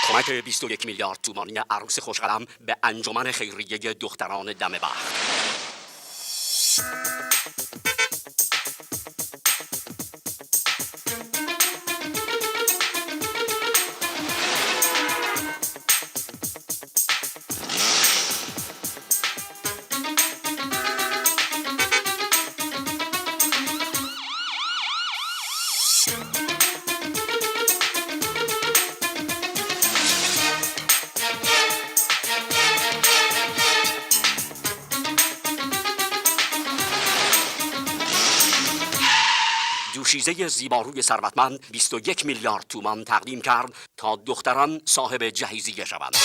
کمک 21 میلیارد تومانی عروس خوشقلم به انجمن خیریه دختران دم بخت. دوشیزه زیباروی ثروتمند 21 میلیارد تومان تقدیم کرد تا دختران صاحب جهیزیه شوند.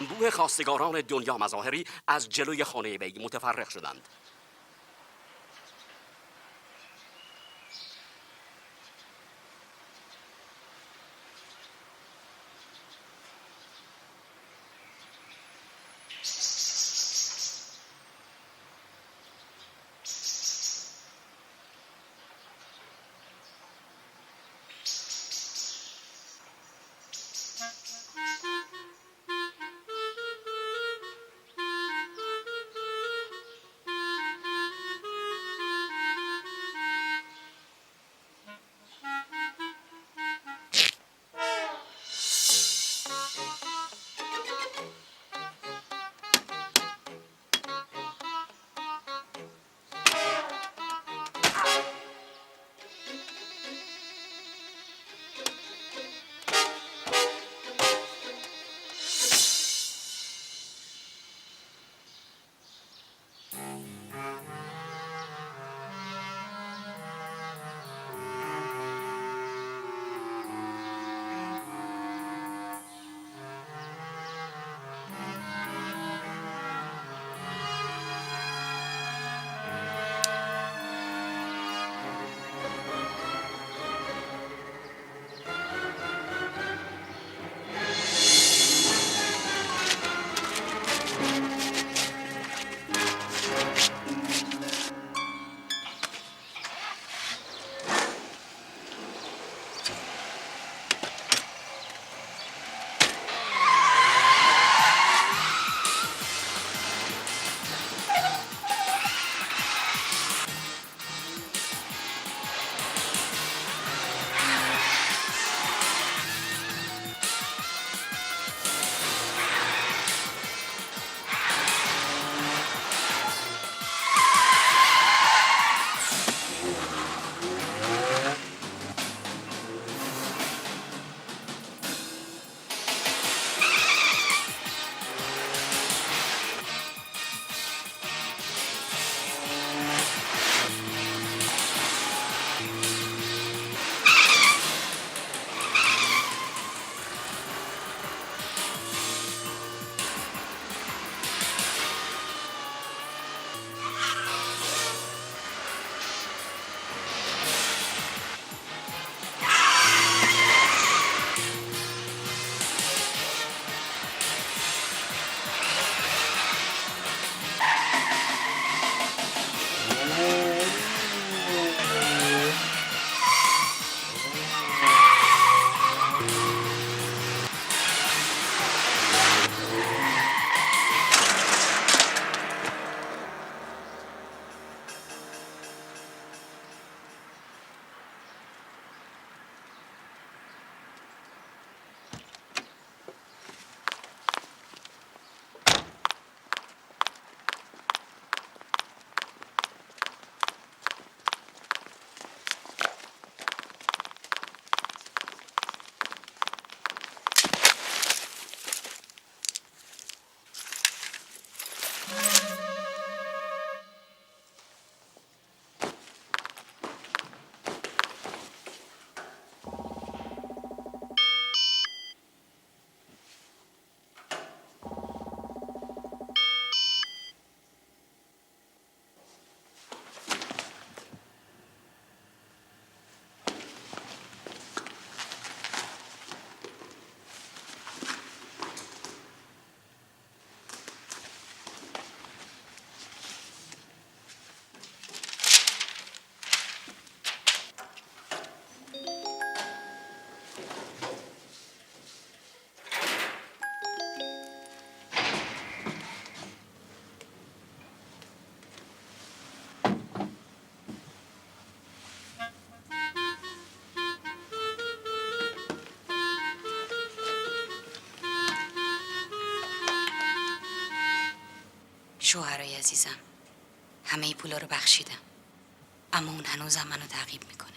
انبوه خواستگاران دنیا مظاهری از جلوی خانه وی متفرق شدند. شوهرای عزیزم، همه ای پولا رو بخشیدم، اما اون هنوزم منو تعقیب میکنه.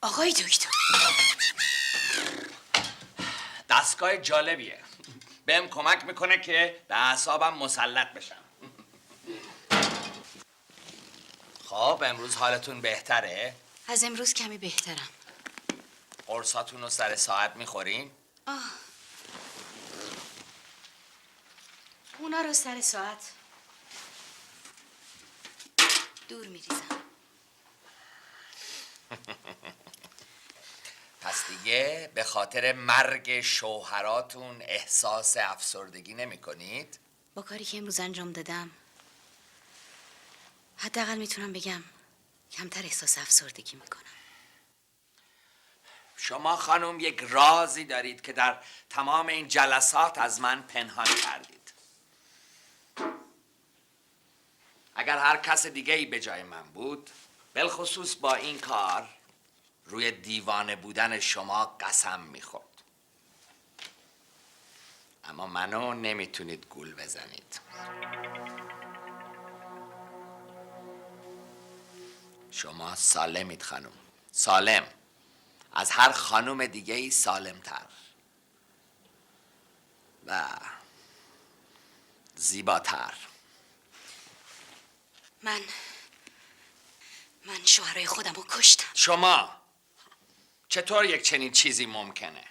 آقای دکتر، دستگاه جالبیه. بهم کمک میکنه که به اعصابم مسلط بشم. خب امروز حالتون بهتره؟ از امروز کمی بهترم. قرصاتون رو سر ساعت میخورین؟ اونا رو سر ساعت دور میریزم. پس دیگه به خاطر مرگ شوهراتون احساس افسردگی نمی کنید؟ با کاری که امروز انجام دادم حداقل میتونم بگم کمتر احساس افسردگی میکنم. شما خانم یک رازی دارید که در تمام این جلسات از من پنهان کردید. اگر هر کس دیگه ای به جای من بود، بالخصوص با این کار، روی دیوانه بودن شما قسم میخورد. اما منو نمیتونید گول بزنید. شما سالمید خانم، سالم، از هر خانم دیگه ای سالمتر و زیباتر. من شوهرای خودم رو کشتم. شما چطور یک چنین چیزی ممکنه؟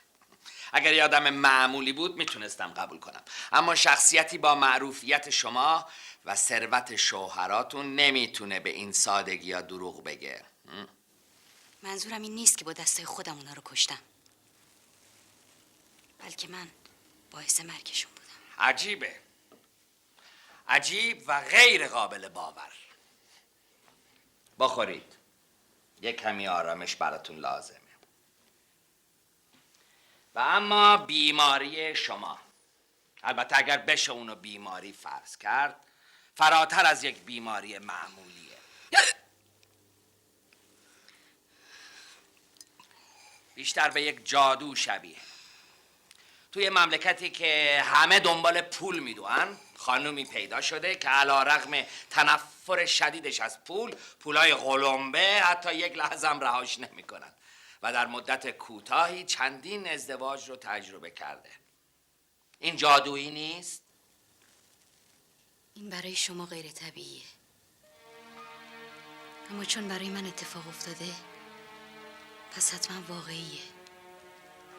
اگر یه آدم معمولی بود میتونستم قبول کنم، اما شخصیتی با معروفیت شما و ثروت شوهراتون نمیتونه به این سادگی یا دروغ بگه. منظورم این نیست که با دستای خودم اونا رو کشتم، بلکه من باعث مرگشون بودم. عجیبه، عجیب و غیر قابل باور. بخورید، یک کمی آرامش براتون لازمه. و اما بیماری شما، البته اگر بشه اونو بیماری فرض کرد، فراتر از یک بیماری معمولیه. بیشتر به یک جادو شبیه. توی مملکتی که همه دنبال پول میدوئن، خانومی پیدا شده که علیرغم تنفر شدیدش از پولای قلمبه حتی یک لحظه هم رهاش نمیکنن و در مدت کوتاهی چندین ازدواج رو تجربه کرده. این جادویی نیست؟ این برای شما غیر طبیعیه، اما چون برای من اتفاق افتاده پس حتما واقعیه.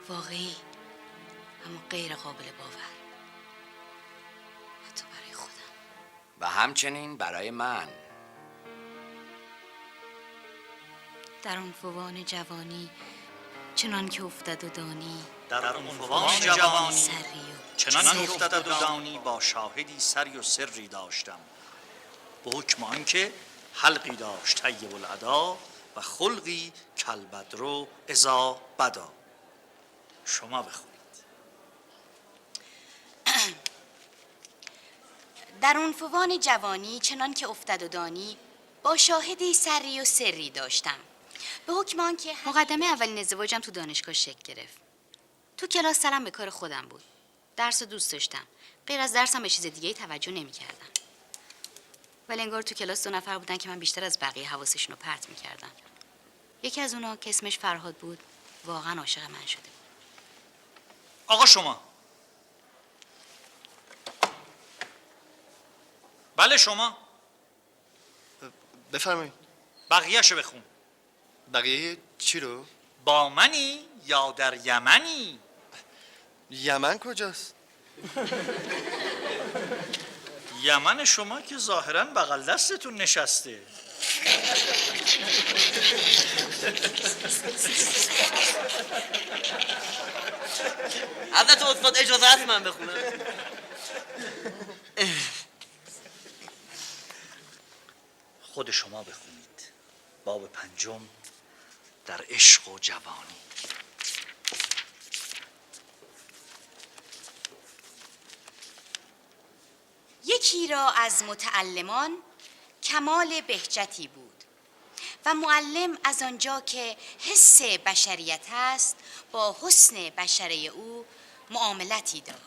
واقعی اما غیر قابل باور، حتی برای خودم. و همچنین برای من. در عنفوان جوانی چنان که افتد و دانی، در عنفوان جوانی سری و چنان که افتد و دانی، با شاهدی سری و سری داشتم، به حکم آنکه حلقی داشت طیب الادا و خلقی کالبدر اذا بدا. شما بخونید. در عنفوان جوانی چنان که افتد و دانی، با شاهدی سری و سری داشتم، به حکم آنکه مقدمه اولین ازدواجم تو دانشگاه شکل گرفت. تو کلاس سرم به کار خودم بود. درس رو دوست داشتم. غیر از درسم به چیز دیگه توجه نمی‌کردم. ولی انگار تو کلاس 2 نفر بودن که من بیشتر از بقیه حواسشون رو پرت می‌کردم. یکی از اونا که اسمش فرهاد بود واقعا عاشق من شده بود. آقا شما. بله شما. بفرمایید. بقیه‌شو بخون. بقیه چی رو؟ با منی یا در یمنی؟ یمن کجاست؟ یمن شما که ظاهراً بغل دستتون نشسته. حضرت استاد اجازه هست من بخونم؟ خود شما بخونید. باب 5 در عشق و جوانی. یکی را از متعلمان کمال بهجتی بود و معلم از آنجا که حس بشریت است با حسن بشره او معاملتی داشت.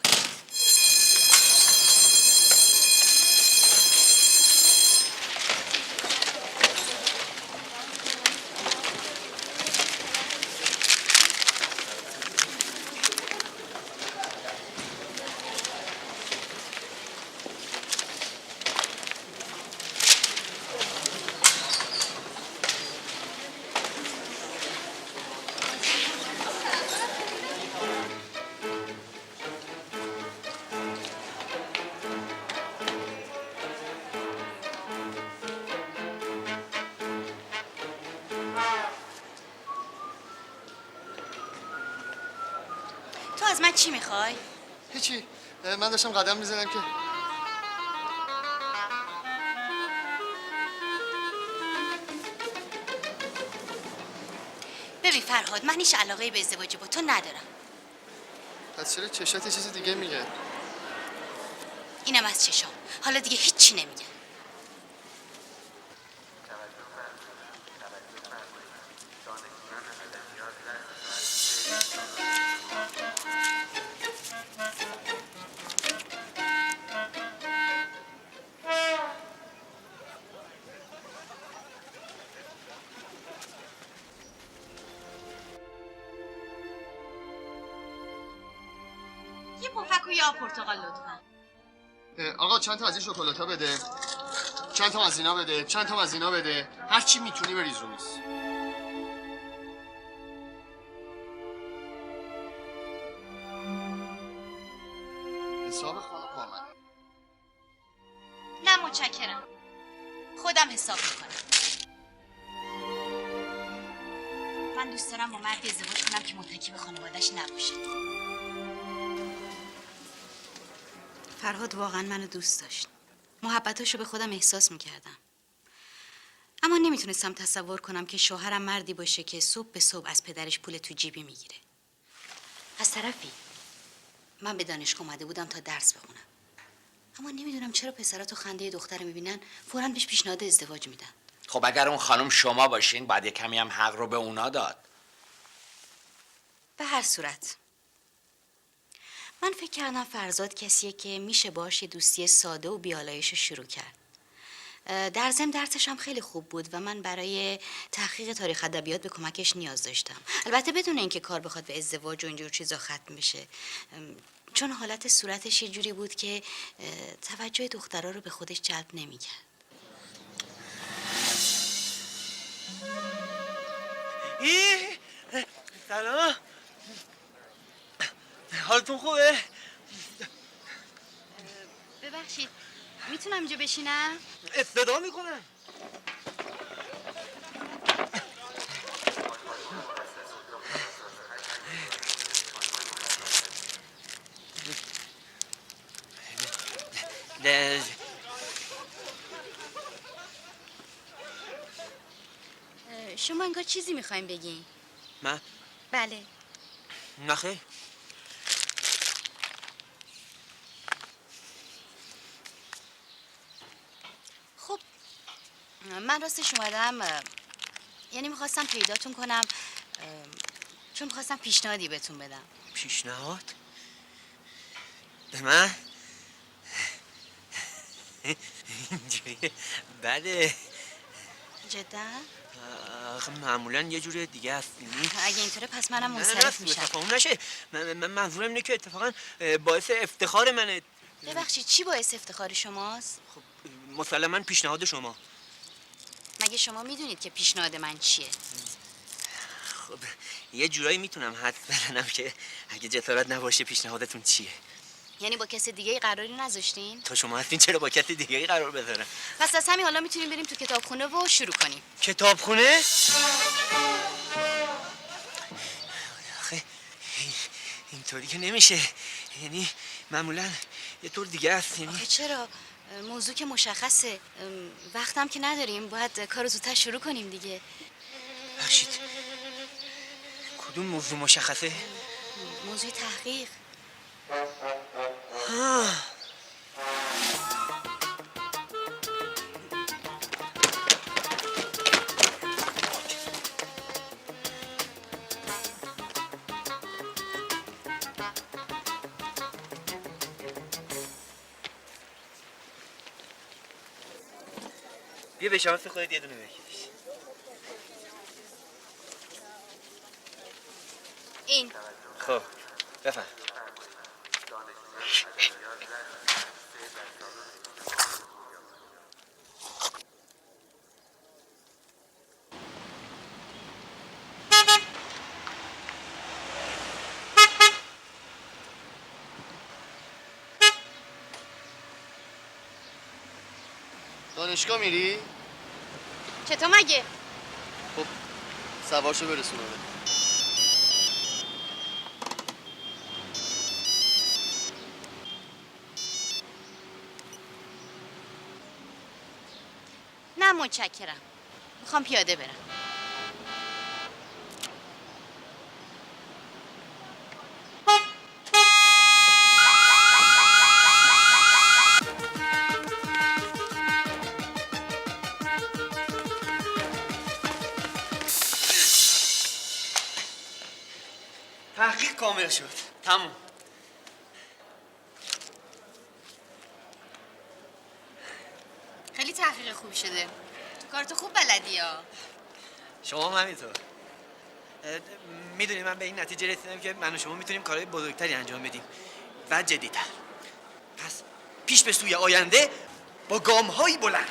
تو از من چی میخوای؟ هیچی. من داشتم قدم میزنم که ببین فرهاد، من هیچ علاقه به ازدواج با تو ندارم. پس چرا چشات یه چیز دیگه میگه؟ اینم از چشام. حالا دیگه هیچی نمیگم. یه پفک و یا پرتقال لطفا. آقا چند تا از این شکلاتا بده، چند تا از اینا بده، چند تا از اینا بده، هر چی میتونی بریز رو میز. حساب خانم با من. نه متشکرم، خودم حساب میکنم. من دوست دارم با مردی ازدواج کنم که متکی به خانواده‌اش نباشه. فرهاد واقعا منو دوست داشت. محبتاشو به خودم احساس میکردم. اما نمیتونستم تصور کنم که شوهرم مردی باشه که صبح به صبح از پدرش پول تو جیبی میگیره. از طرفی من به دانشگاه اومده بودم تا درس بخونم. اما نمیدونم چرا پسرا تو خنده دختر میبینن فوراً بهش پیشنهاد ازدواج میدن. خب اگر اون خانم شما باشین باید یه کمی هم حق رو به اونا داد. به هر صورت من فکر کردم فرزاد کسیه که میشه باهاش یه دوستی ساده و بیالایش رو شروع کرد. در ضمن درسش هم خیلی خوب بود و من برای تحقیق تاریخ ادبیات به کمکش نیاز داشتم. البته بدون اینکه کار بخواد به ازدواج و اینجور چیزا ختم بشه، چون حالت صورتش یه جوری بود که توجه دخترها رو به خودش جلب نمیکرد. سلام، حالتون خوبه؟ ببخشید میتونم اینجا بشینم؟ صدا میکنم. شما انگار چیزی میخوایم بگین؟ من؟ بله. نخیر. خب من راستش اومدم، یعنی میخواستم پیداتون کنم چون میخواستم پیشنهادی بهتون بدم. پیشنهاد؟ به من؟ اینجوریه؟ بله. جدا؟ آخه معمولا یه جوری دیگه است. اگه اینطوره پس منم نه منصرف میشم. تفاهم نشه. من منظورم اینه که اتفاقا باعث افتخار منه. ببخشید چی باعث افتخار شماست؟ خب مسلما پیشنهاد شما. مگه شما میدونید که پیشنهاد من چیه؟ خب یه جورایی میتونم حد بزنم که اگه جسارت نباشه پیشنهادتون چیه؟ یعنی با کس دیگه ای قراری نذاشتین؟ تا شما هستین چرا با کسی دیگه ای قرار بذارم؟ پس از همین حالا میتونیم بریم تو کتابخونه و شروع کنیم. کتابخونه؟ آخه اینطوری که نمیشه. یعنی معمولا یه طور دیگه است. یعنی آخه چرا؟ موضوع که مشخصه. وقتم که نداریم، باید کارو زودتر شروع کنیم دیگه. بخشید کدوم موضوع مشخصه؟ موضوع تحقیق. بیا به شانس خودت یه دونه بکش. این خب بفهم. دانشگاه میری؟ چطور مگه؟ خب سوارشو برسونه. نه متشکرم. میخوام پیاده برم. تحقیق کامل شد. تموم. خیلی تحقیق خوب شده. تو کارتو خوب بلدی ها. شما هم همینطور. میدونی من به این نتیجه رسیدم که من و شما میتونیم کارهای بزرگتری انجام بدیم و جدی‌تر. پس پیش به سوی آینده با گام‌های بلند.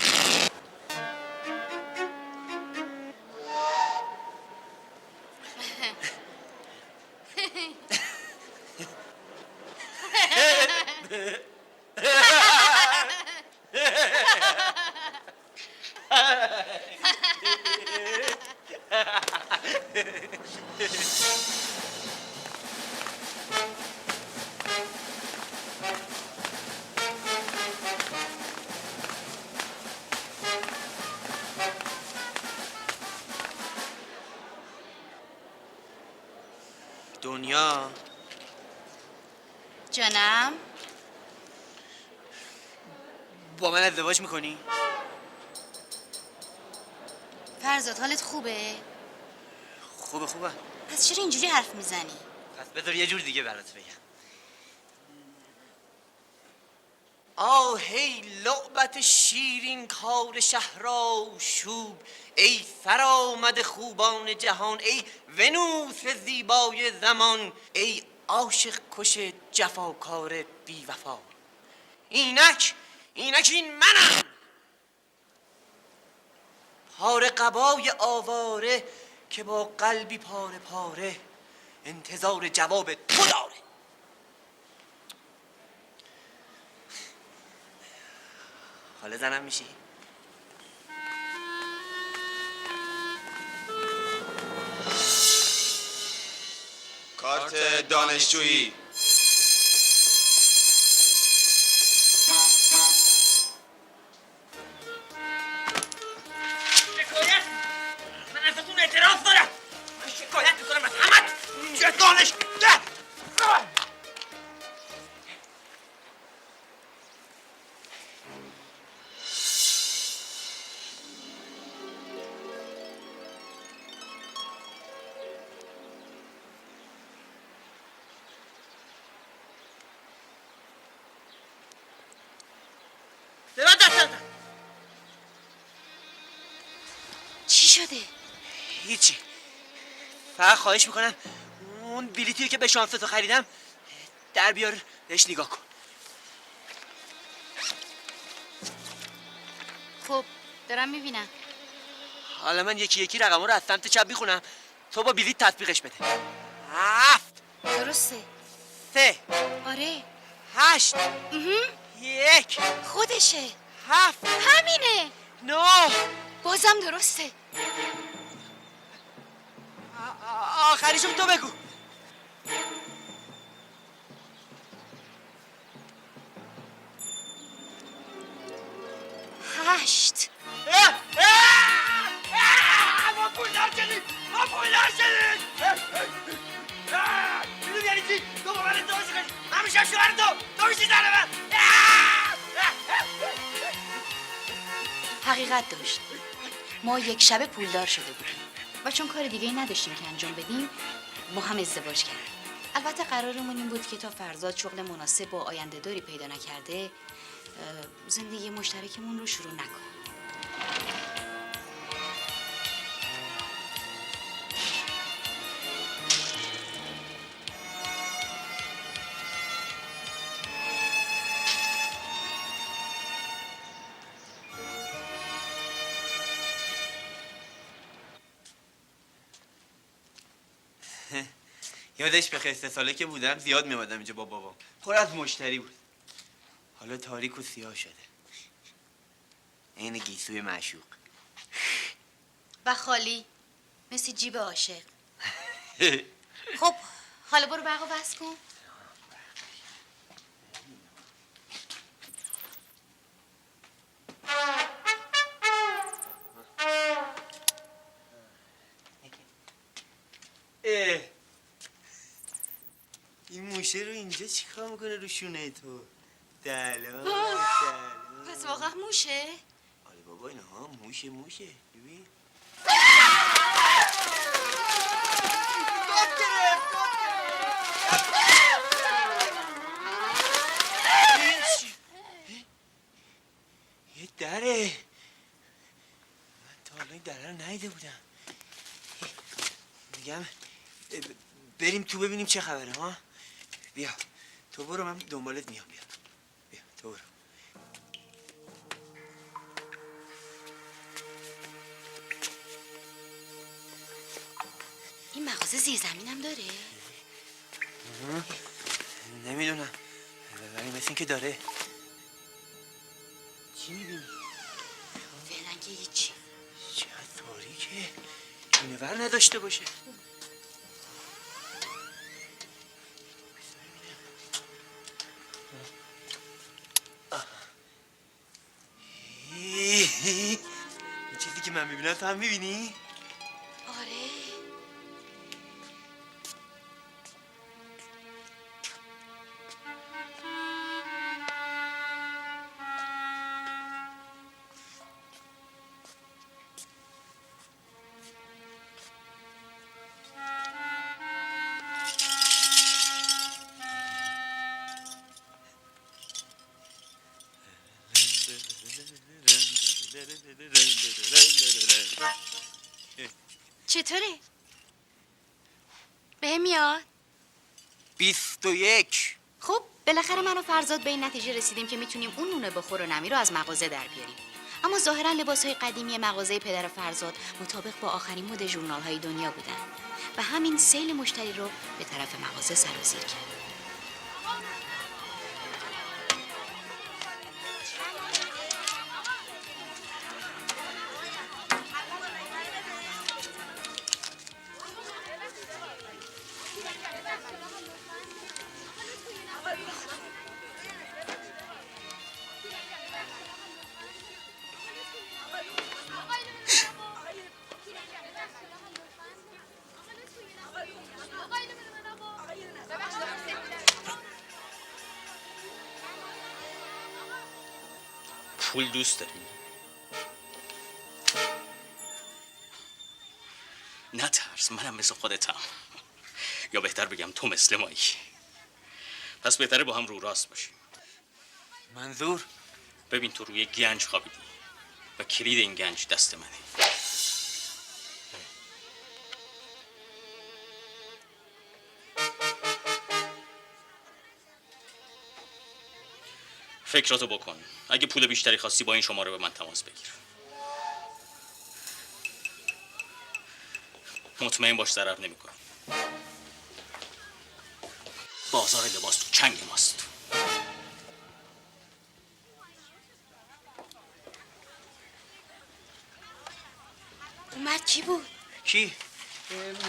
دنیا جانم. با من ازدواج میکنی؟ فرزاد حالت خوبه؟ خوبه. پس چرا اینجوری حرف میزنی؟ پس بذار یه جور دیگه برات بگم. آهی لعبت شیرین کار شهرا شوب، ای فرآمد خوبان جهان، ای ونوس زیبای زمان، ای عاشق کش جفاکار بی وفا. اینک این منم، پاره قبای آواره که با قلبی پاره پاره انتظار جواب تو داره. حالا زنم میشی؟ کارت دانشجویی. شکایت؟ من ازتون اعتراض دارم. من شکایت میکنم از همت. چه دانشگاه؟ چی شده؟ هیچی. فقط خواهش میکنم اون بلیتیو که به شانستو خریدم در بیار بهش نگاه کن. خب دارم میبینم. حالا من یکی رقم رو از سمت چپ میخونم، تو با بلیط تطبیقش بده. 7 درسته. 3 آره. 8 1 خودشه. 7 همینه. 9 بازم درسته. آخریشو تو بگو. 8. ما پولدار شدیم. ما پولدار شدیم. میدونی یعنی چی؟ تو با من ازدواج کنی. من میشم شوهر تو میشی زن من. حقیقت داشت. ما یک شب پولدار شده بودیم و چون کار دیگه نداشتیم که انجام بدیم با هم ازدواج کردیم. البته قرارمون این بود که تا فرزاد شغل مناسب با آینده داری پیدا نکرده زندگی مشترکمون رو شروع نکنیم. یادش بخیر 3 ساله که بودم زیاد می‌اومدم اینجا با بابام. پر از مشتری بود. حالا تاریک و سیاه شده. عین گیسوی معشوق. و خالی مثل جیب عاشق. خب حالا برو برقو بس کن. این موشه رو اینجا چیکار میکنه رو شونه تو؟ سلام. پس واقعا موشه؟ آره بابا اینها موشه ببین. یه دره. من تا حالا این دره رو ندیده بودم. میگم بریم تو ببینیم چه خبره ها. بیا تو برو من دنبالت میام. بیا تو برو. این مغازه زیرزمینم داره؟ نمیدونم ولی مثل این که داره. چی میبینی؟ فعلا که هیچی. چقدر تاریکه. جونور نداشته باشه. این چیزی که من میبینم تو هم میبینی؟ آره. چطوره؟ به میاد؟ 21. خب بالاخره من و فرزاد به این نتیجه رسیدیم که میتونیم اون نونه بخور و نمی رو از مغازه در بیاریم. اما ظاهرا لباسهای قدیمی مغازه پدر فرزاد مطابق با آخرین مد ژورنال‌های دنیا بودن و همین سیل مشتری رو به طرف مغازه سرازیر کرد. پول دوست داری؟ نترس منم مثل خودتم، یا بهتر بگم تو مثل مایی. پس بهتره با هم رو راست باشیم. منظور؟ ببین تو روی گنج خوابیدی و کلید این گنج دست منه. فکراتو بکن. اگه پول بیشتری خواستی با این شماره به من تماس بگیر. مطمئن باش ضرر نمیکنه. بازار لباس تو چنگ ماست. اومد کی بود؟ کی؟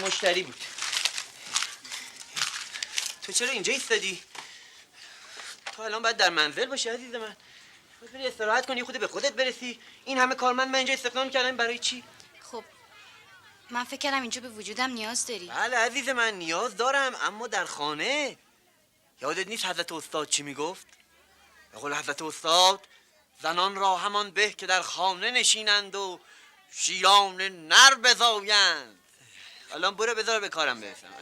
مشتری بود. تو چرا اینجا ایستادی؟ تو الان باید در منزل باشی عزیز من. باید بری استراحت کنی، خودت به خودت برسی. این همه کارمند من اینجا استخدام کردم برای چی؟ خب من فکر کردم اینجا به وجودم نیاز داری. بله عزیز من نیاز دارم، اما در خانه. یادت نیست حضرت استاد چی میگفت؟ به قول حضرت استاد زنان را همان به که در خانه نشینند و شیران نر بزایند. الان برو بذار به کارم برسم.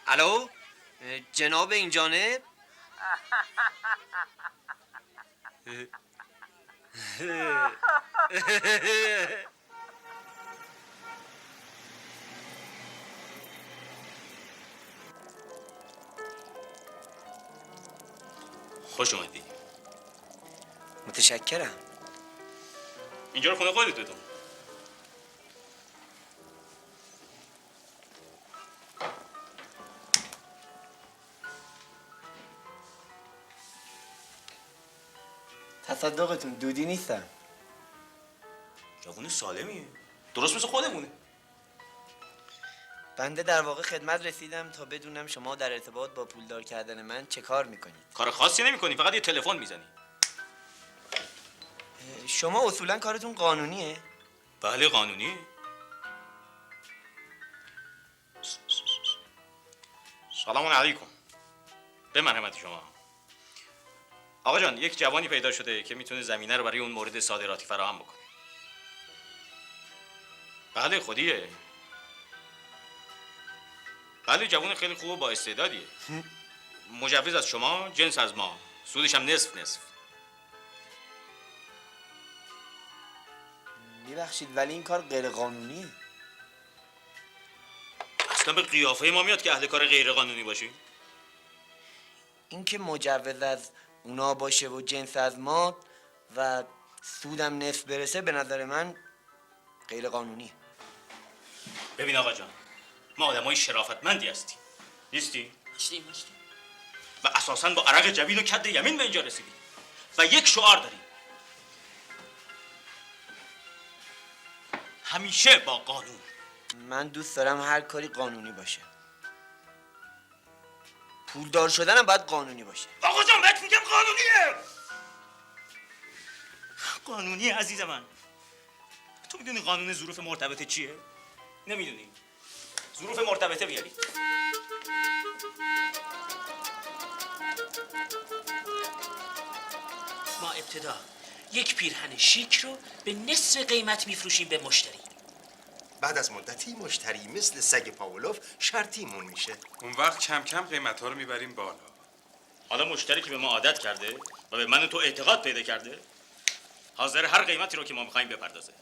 الو جناب این جانب. خوش اومدی. متشکرم. اینجا رو خونه خودت بدون. تصدقتون دودی نیستم. جوون سالمیه، درست مثل خودمونه. بنده در واقع خدمت رسیدم تا بدونم شما در ارتباط با پولدار کردن من چه کار میکنید. کار خاصی نمی‌کنی، فقط یه تلفن میزنی. شما اصولا کارتون قانونیه؟ بله قانونی. سلام علیکم. به مرحمت شما. آقا جان، یک جوانی پیدا شده که میتونه زمینه رو برای اون مورد صادراتی فراهم بکنه. بله خودیه. بله جوان خیلی خوب و با استعدادیه. مجوز از شما، جنس از ما، سودش هم نصف نصف. میبخشید ولی این کار غیر قانونیه. اصلا به قیافه ما میاد که اهل کار غیر قانونی باشی. این که مجوز از اونا باشه و جنس از ما و سودم نصف برسه به نظر من غیر قانونیه. ببین آقا جان، ما آدمای شرافتمندی هستیم. نیستی؟ هستیم. و اساساً با عرق جبین و کد یمین به اینجا رسیدیم و یک شعار داریم: همیشه با قانون. من دوست دارم هر کاری قانونی باشه. پولدار شدنم باید قانونی باشه. آقا جان بهت میگم قانونیه. قانونیه عزیز من. تو میدونی قانون ظروف مرتبطه چیه؟ نمیدونی. ظروف مرتبطه بیاری. ما ابتدا یک پیرهن شیک رو به نصف قیمت میفروشیم به مشتری. بعد از مدتی مشتری مثل سگ پاولوف شرطیمون میشه. اون وقت کم کم قیمت‌ها رو میبریم بالا. حالا مشتری که به ما عادت کرده و به من و تو اعتقاد پیدا کرده، حاضر هر قیمتی رو که ما میخوایم بپردازه.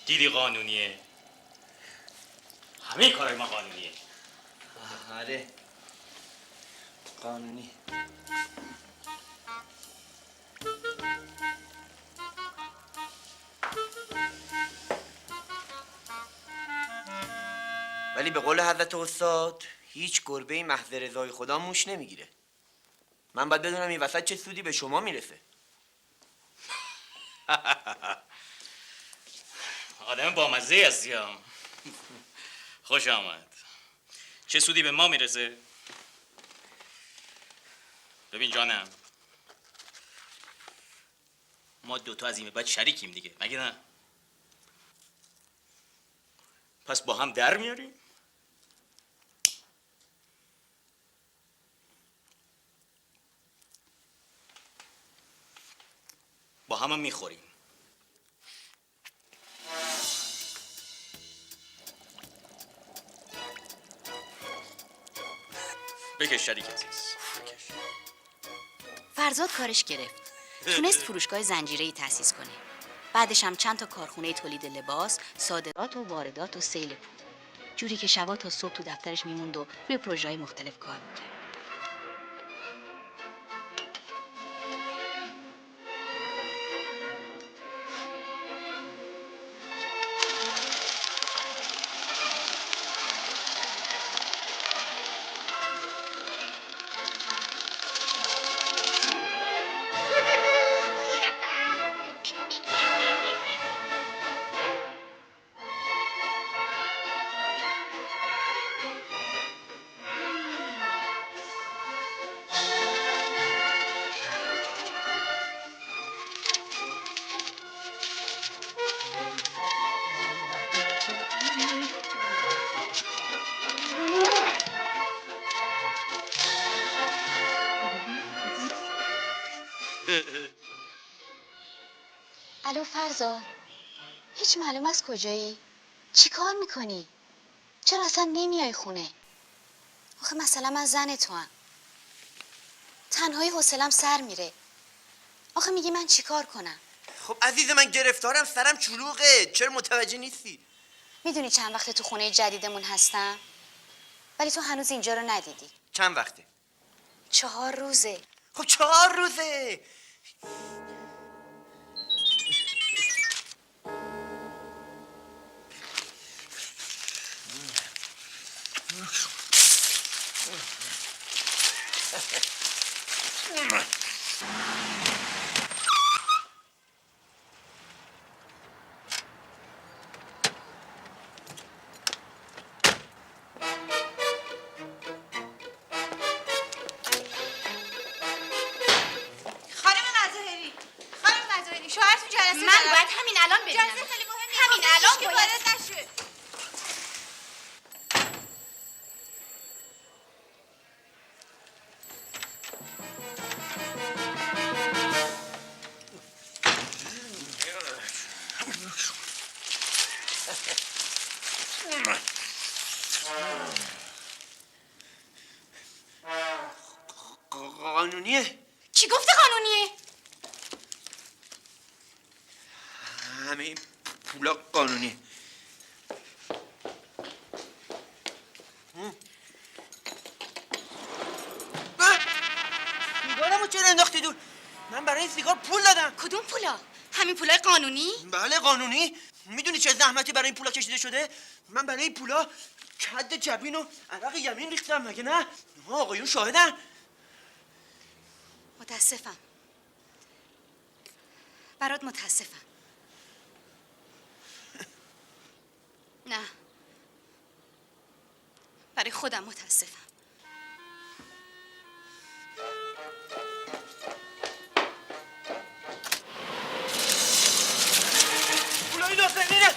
دیدی قانونیه؟ همه کارای ما قانونیه. آره قانونی. ولی به قول حضرت استاد هیچ گربه‌ای محض رضای خدا موش نمیگیره. من باید بدونم این وسط چه سودی به شما میرسه. آدم با مزه هستی هم. خوش آمد. چه سودی به ما میرسه؟ ببین جانم، ما دوتا از این به بعد شریکیم دیگه، مگه نه؟ پس با هم در میاریم؟ با هم میخوریم. بکش شریک عزیز، بکش. فرزاد کارش گرفت. تونست فروشگاه زنجیره‌ای تأسیس کنه. بعدش هم چند تا کارخونه تولید لباس، صادرات و واردات و سیل پول. جوری که شبا تا صبح تو دفترش میموند و روی پروژه‌های مختلف کار میکرد. الو فرزاد، هیچ معلوم از کجایی؟ چی کار میکنی؟ چرا اصلا نمیای خونه؟ آخه مثلا من زن تو هم. تنهایی حوصله‌ام سر میره. آخه میگی من چی کار کنم؟ خب عزیز من گرفتارم، سرم چلوغه، چرا متوجه نیستی؟ میدونی چند وقته تو خونه جدیدمون هستم؟ ولی تو هنوز اینجا رو ندیدی. چند وقته؟ 4 روزه. خب 4 روزه. شوهرتون جلسه من باید همین الان ببینم. جلسه خیلی مهمه. همین الان باید وارد نشه. قانونیه؟ چی گفته قانونیه؟ همه این پولا قانونیه. سیگارمو چرا انداختی دور؟ من برای این سیگار پول دادم. کدوم پولا؟ همین پولای قانونی؟ بله قانونی. میدونی چه زحمتی برای این پولا کشیده شده؟ من برای این پولا کد جبین و عرق یمین ریختم، مگه نه؟ آقایون شاهدن. متاسفم. برات متاسفم. نه، برای خودم متاسفم. پولای نازنینه.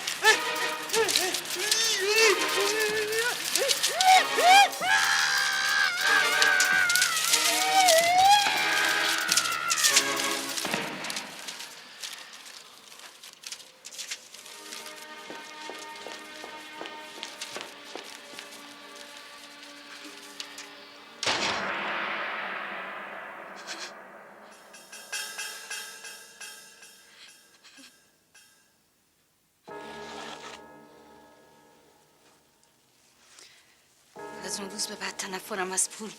از اون روز به بعد تنفرم از پول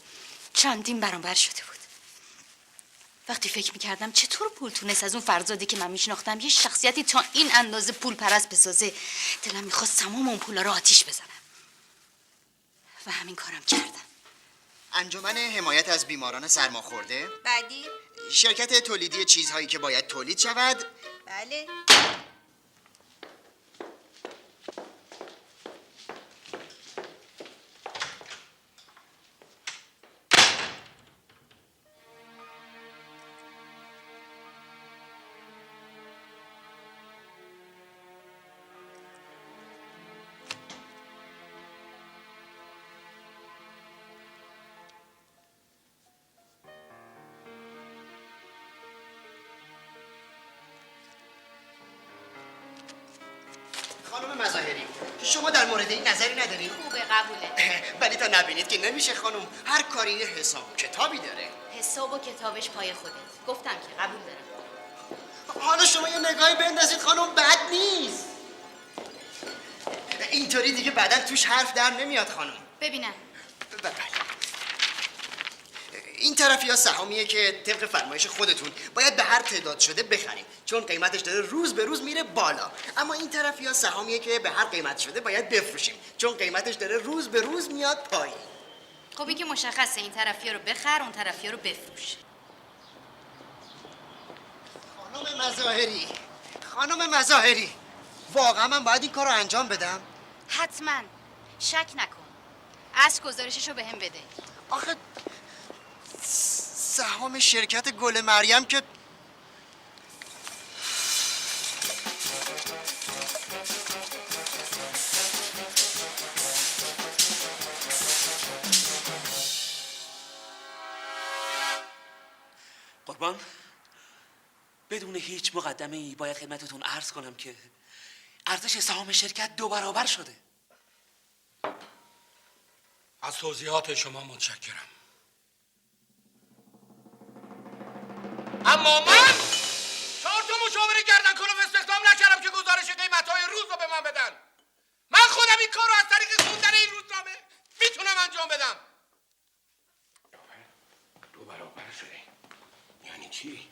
چندین برابر شده بود. وقتی فکر میکردم چطور پول تونست از اون فرزادی که من میشناختم یه شخصیتی تا این اندازه پول پرست بسازه، دلم میخواست تمام اون پولا رو آتیش بزنم و همین کارم کردم. انجمن حمایت از بیماران سرماخورده. بعدی؟ شرکت تولیدی چیزهایی که باید تولید شود. بله. شما در مورد این نظری ندارین؟ خوبه، قبوله. ولی تا نبینید که نمیشه خانم. هر کاری یه حساب و کتابی داره. حساب و کتابش پای خودت. گفتم که قبول دارم. حالا شما یه نگاهی بندازید خانم، بد نیست. اینطوری دیگه بعدا توش حرف در نمیاد خانم. ببینم. بله. این طرفی ها سهامیه که طبق فرمایش خودتون باید به هر تعداد شده بخریم، چون قیمتش داره روز به روز میره بالا. اما این طرفی ها سهامیه که به هر قیمت شده باید بفروشیم، چون قیمتش داره روز به روز میاد پایین. خب این که مشخصه، این طرفی رو بخر، اون طرفی رو بفروش. خانم مظاهری، واقعا من باید این کار رو انجام بدم؟ حتما. شک نکن. اصل گزارشش رو به هم بده. آخه سهام شرکت گل مریم که قربان، بدون هیچ مقدمه ای باید خدمتتون عرض کنم که ارزش سهام شرکت 2 برابر شده. از توضیحات شما متشکرم. اما من 4 تا مشاوره گردن کلوف استخدام نکردم که گزارش قیمت‌های روز رو به من بدن. من خودم این کار رو از طریق خوندن این روزنامه میتونم انجام بدم. 2 برابر شده یعنی چی؟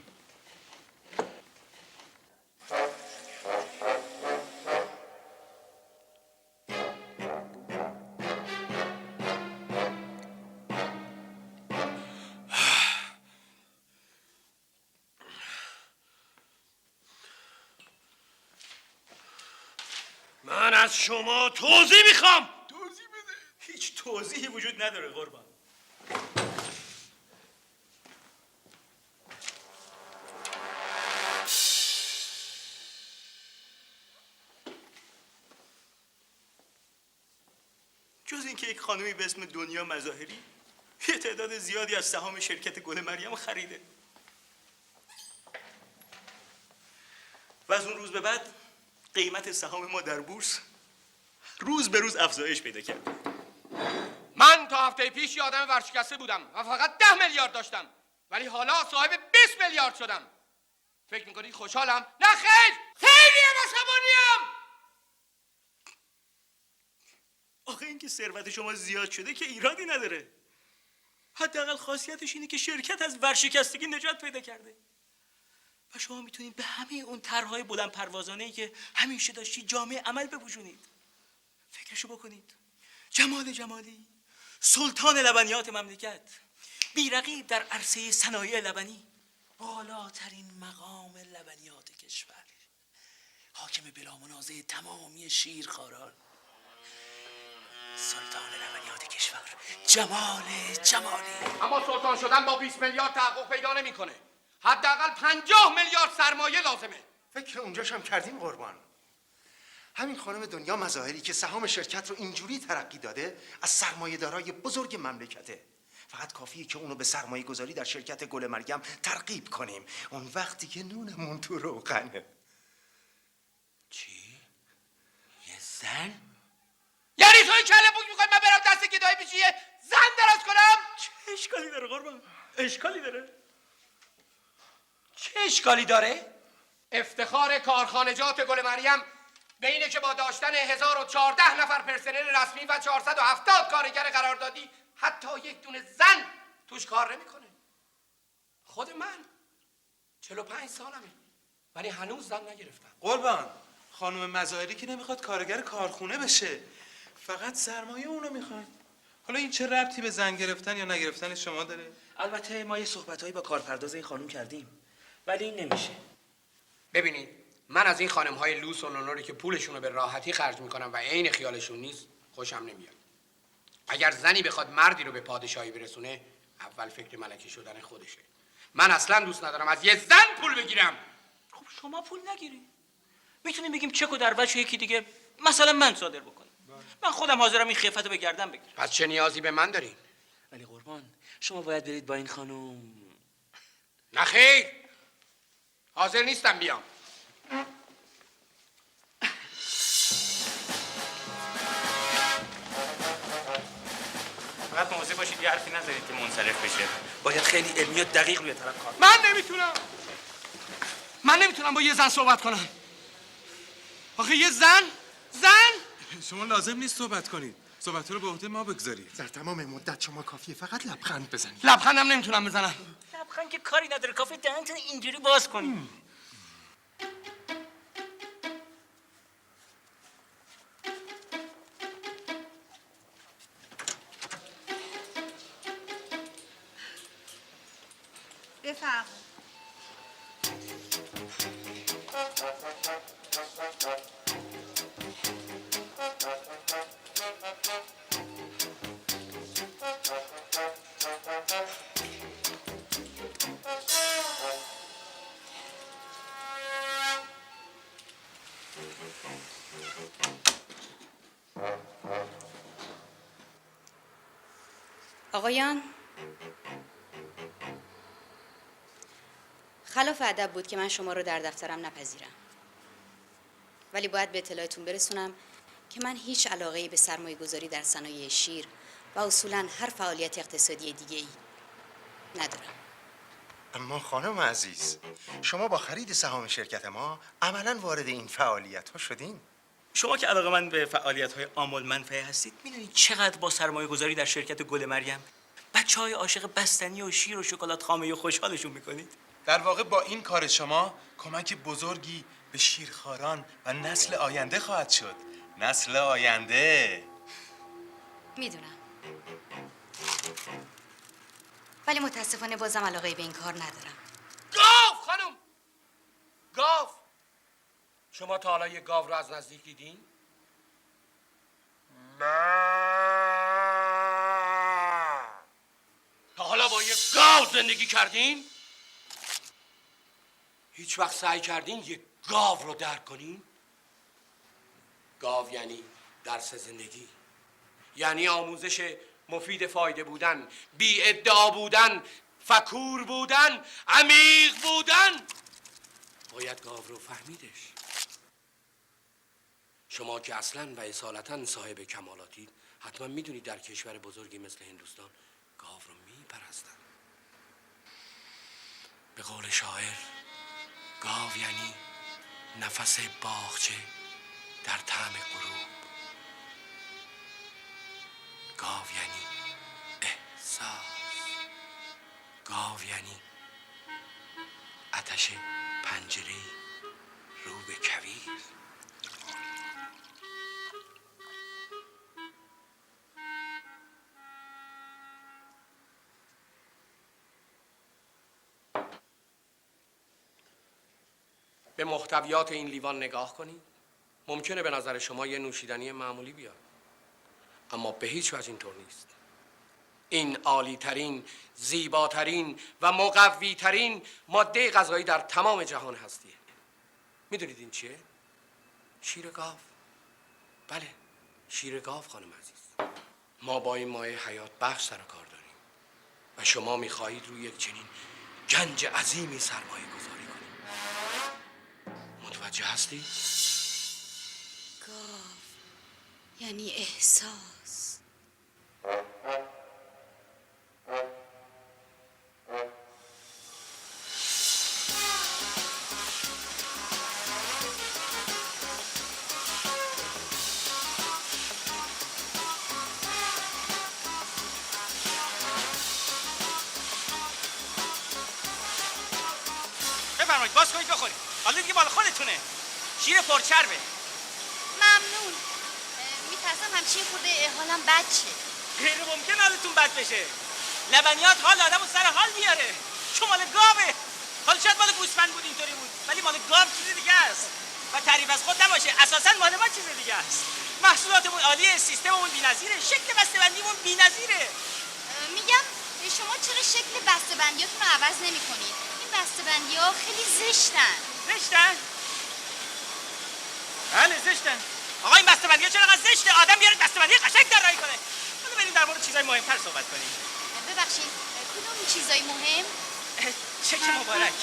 من از شما توضیح میخوام. توضیح بده. هیچ توضیحی وجود نداره قربان. جز اینکه یک خانمی به اسم دنیا مظاهری یه تعداد زیادی از سهام شرکت گل مریم خریده و از اون روز به بعد قیمت سهام ما در بورس روز به روز افزایش پیدا کرد. من تا هفته پیش یه آدم ورشکسته بودم و فقط 10 میلیارد داشتم، ولی حالا صاحب 20 میلیارد شدم. فکر میکنید خوشحالم؟ نه خیر، خیلی عصبانیم. آخه اینکه ثروت شما زیاد شده که ایرادی نداره. حداقل خاصیتش اینه که شرکت از ورشکستگی نجات پیدا کرده و شما میتونید به همه اون طرح‌های بلند پروازانه‌ای که همیشه داشتی جامعه عمل بپوشونید. فکرشو بکنید. جمال جمالی، سلطان لبنیات مملکت، بی‌رقیب در عرصه صنایع لبنی، بالاترین مقام لبنیات کشور، حاکم بلا منازع تمامی شیرخواران، سلطان لبنیات کشور، جمال جمالی. اما سلطان شدن با 20 میلیارد تحقق پیدا نمیکنه. حداقل 50 میلیارد سرمایه لازمه. فکر اونجاش هم کردیم قربان. همین خانم دنیا مظاهری که سهام شرکت رو اینجوری ترقی داده از سرمایه‌دارای بزرگ مملکته. فقط کافیه که اونو به سرمایه گذاری در شرکت گل مریم ترغیب کنیم. اون وقتی که نونمون تو روغنه. چی؟ یه زن؟ یعنی توی کله پوک میخوای من برم دست گدایی پیشی یه زن دراز کنم؟ چه اشکالی داره قربان؟ اشکالی داره؟ چه اشکالی داره؟ افتخار کارخانجات گل مریم به اینه که با داشتن 1014 نفر پرسنل رسمی و 470 کارگر قراردادی حتی یک دونه زن توش کار نمیکنه. خود من 45 سالمه ولی هنوز زن نگرفتم. قربان، خانم مظاهری که نمیخواد کارگر کارخونه بشه، فقط سرمایه اونو میخواد. حالا این چه ربطی به زن گرفتن یا نگرفتن شما داره؟ البته ما یه صحبتایی با کارپرداز این خانم کردیم ولی این نمیشه. ببینید، من از این خانم‌های لوس و نونوری که پولشون رو به راحتی خرج میکنن و عین خیالشون نیست خوشم نمیاد. اگر زنی بخواد مردی رو به پادشاهی برسونه، اول فکر ملکه شدن خودشه. من اصلا دوست ندارم از یه زن پول بگیرم. خب شما پول نگیری. میتونیم بگیم چک و در وجه یکی دیگه، مثلا من صادر بکنم. من خودم حاضرم این خفت رو به گردن بگیرم. پس چه نیازی به من دارین؟ ولی قربان، شما باید برید با این خانم. نه خیر، حاضر نیستم بیام. فقط مواظب باشید یه حرفی نزنید که منصرف بشه. باید خیلی علمی و دقیق روی طرف کار. من نمیتونم با یه زن صحبت کنم. آخه یه زن شما لازم نیست صحبت کنید. صحبت رو به عهده ما بگذارید. در تمام مدت شما کافیه فقط لبخند بزنید. لبخندم نمیتونم بزنم. لبخند که کاری نداره، کافی دهنتون اینجوری باز کنید. بفرمایید. آقایان، خلاف ادب بود که من شما رو در دفترم نپذیرم، ولی باید به اطلاعتون برسونم که من هیچ علاقه‌ای به سرمایه گذاری در صنایع شیر و اصولاً هر فعالیت اقتصادی دیگه‌ای ندارم. اما خانم عزیز، شما با خرید سهام شرکت ما عملاً وارد این فعالیت ها شدین. شما که علاقه‌مند به فعالیت‌های عامل منفعه هستید، میدونید چقدر با سرمایه‌گذاری در شرکت گل مریم بچه‌های عاشق بستنی و شیر و شکلات خامه و خوشحالشون می‌کنید؟ در واقع با این کار شما کمک بزرگی به شیرخواران و نسل آینده خواهد شد. نسل آینده. میدونم، ولی متاسفانه بازم علاقه‌ای به این کار ندارم. گاو خانم، گاو. شما تا حالا یه گاو رو از نزدیک دیدین؟ تا حالا با یه گاو زندگی کردین؟ هیچ وقت سعی کردین یه گاو رو درک کنین؟ گاو یعنی درس زندگی، یعنی آموزش مفید فایده بودن، بی ادعا بودن، فکور بودن، عمیق بودن. باید گاو رو فهمیدش. شما که اصلاً و اصالتاً صاحب کمالاتید، حتما میدونید در کشور بزرگی مثل هندوستان گاو رو میپرستن. به قول شاعر، گاو یعنی نفس باغچه در طعم غروب. گاو یعنی احساس. گاو یعنی آتش پنجره رو به کویر. به محتویات این لیوان نگاه کنید. ممکنه به نظر شما یه نوشیدنی معمولی بیاد، اما به هیچ وجه اینطور نیست. این عالی ترین، زیباترین و مقوی ترین ماده غذایی در تمام جهان هستیه. میدونید این چیه؟ شیر گاو. بله، شیر گاو خانم عزیز. ما با این مایه حیات بخش سر کار داریم و شما میخواهید روی یک چنین گنج عظیمی سرمایه گذاری کنید. متوجه هستی؟ گاو یعنی احساس. بفرمایید باز کنید بخورید. حالا دیگه مال خودتونه. شیر پرچربه. ممنون. میترسم همچین خورده حالم بد شه. غیر ممکن حالتون بد بشه. لبنیات حال آدمو سر حال میاره. چون مال گاوه. حالا شاید مال گوسفند بود اینطوری بود، ولی مال گاو چیز دیگه است. و تعریف از خود نباشه، اساسا مال ما چیز دیگه است. محصولاتمون عالیه، سیستممون بی‌نظیره، شکل بسته‌بندیمون بی‌نظیره. میگم شما چرا شکل بسته‌بندیاتون رو عوض نمی‌کنید؟ این بسته‌بندی‌ها خیلی زشتن. زشتن؟ بله زشتن. آقا این بسته‌بندی‌ها چرا انقدر زشته؟ آدم بیاره بسته‌بندی قشنگ طراحی کنه. حالا بریم در مورد چیزای مهمتر صحبت کنیم. ببخشید، کدوم چیزای مهم؟ چک مبارک.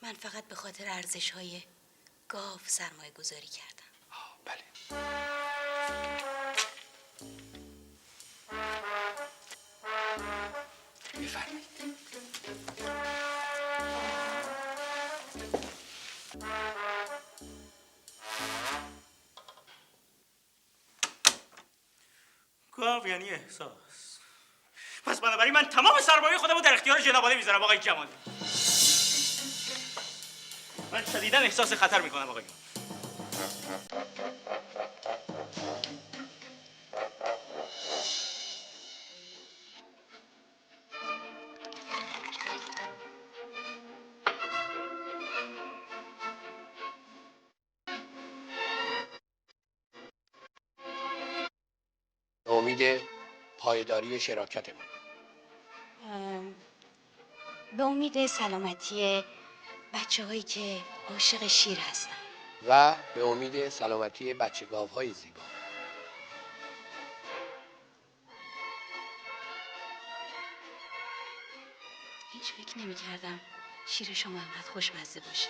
من فقط به خاطر ارزش‌های گاو سرمایه گذاری کردم. بله. بفرمایید. گاو یعنی احساس. پس بنابراین من تمام سرمایه خودم رو در اختیار جناب عالی میذارم آقای جمالی. من شدیداً احساس خطر میکنم آقای جان. به امید پایداری شراکتمون. به امید سلامتی بچه‌هایی که عاشق شیر هستن. و به امید سلامتی بچه گاوهای زیبا. هیچ فکر نمی‌کردم شیر شما انقدر خوشمزه باشه.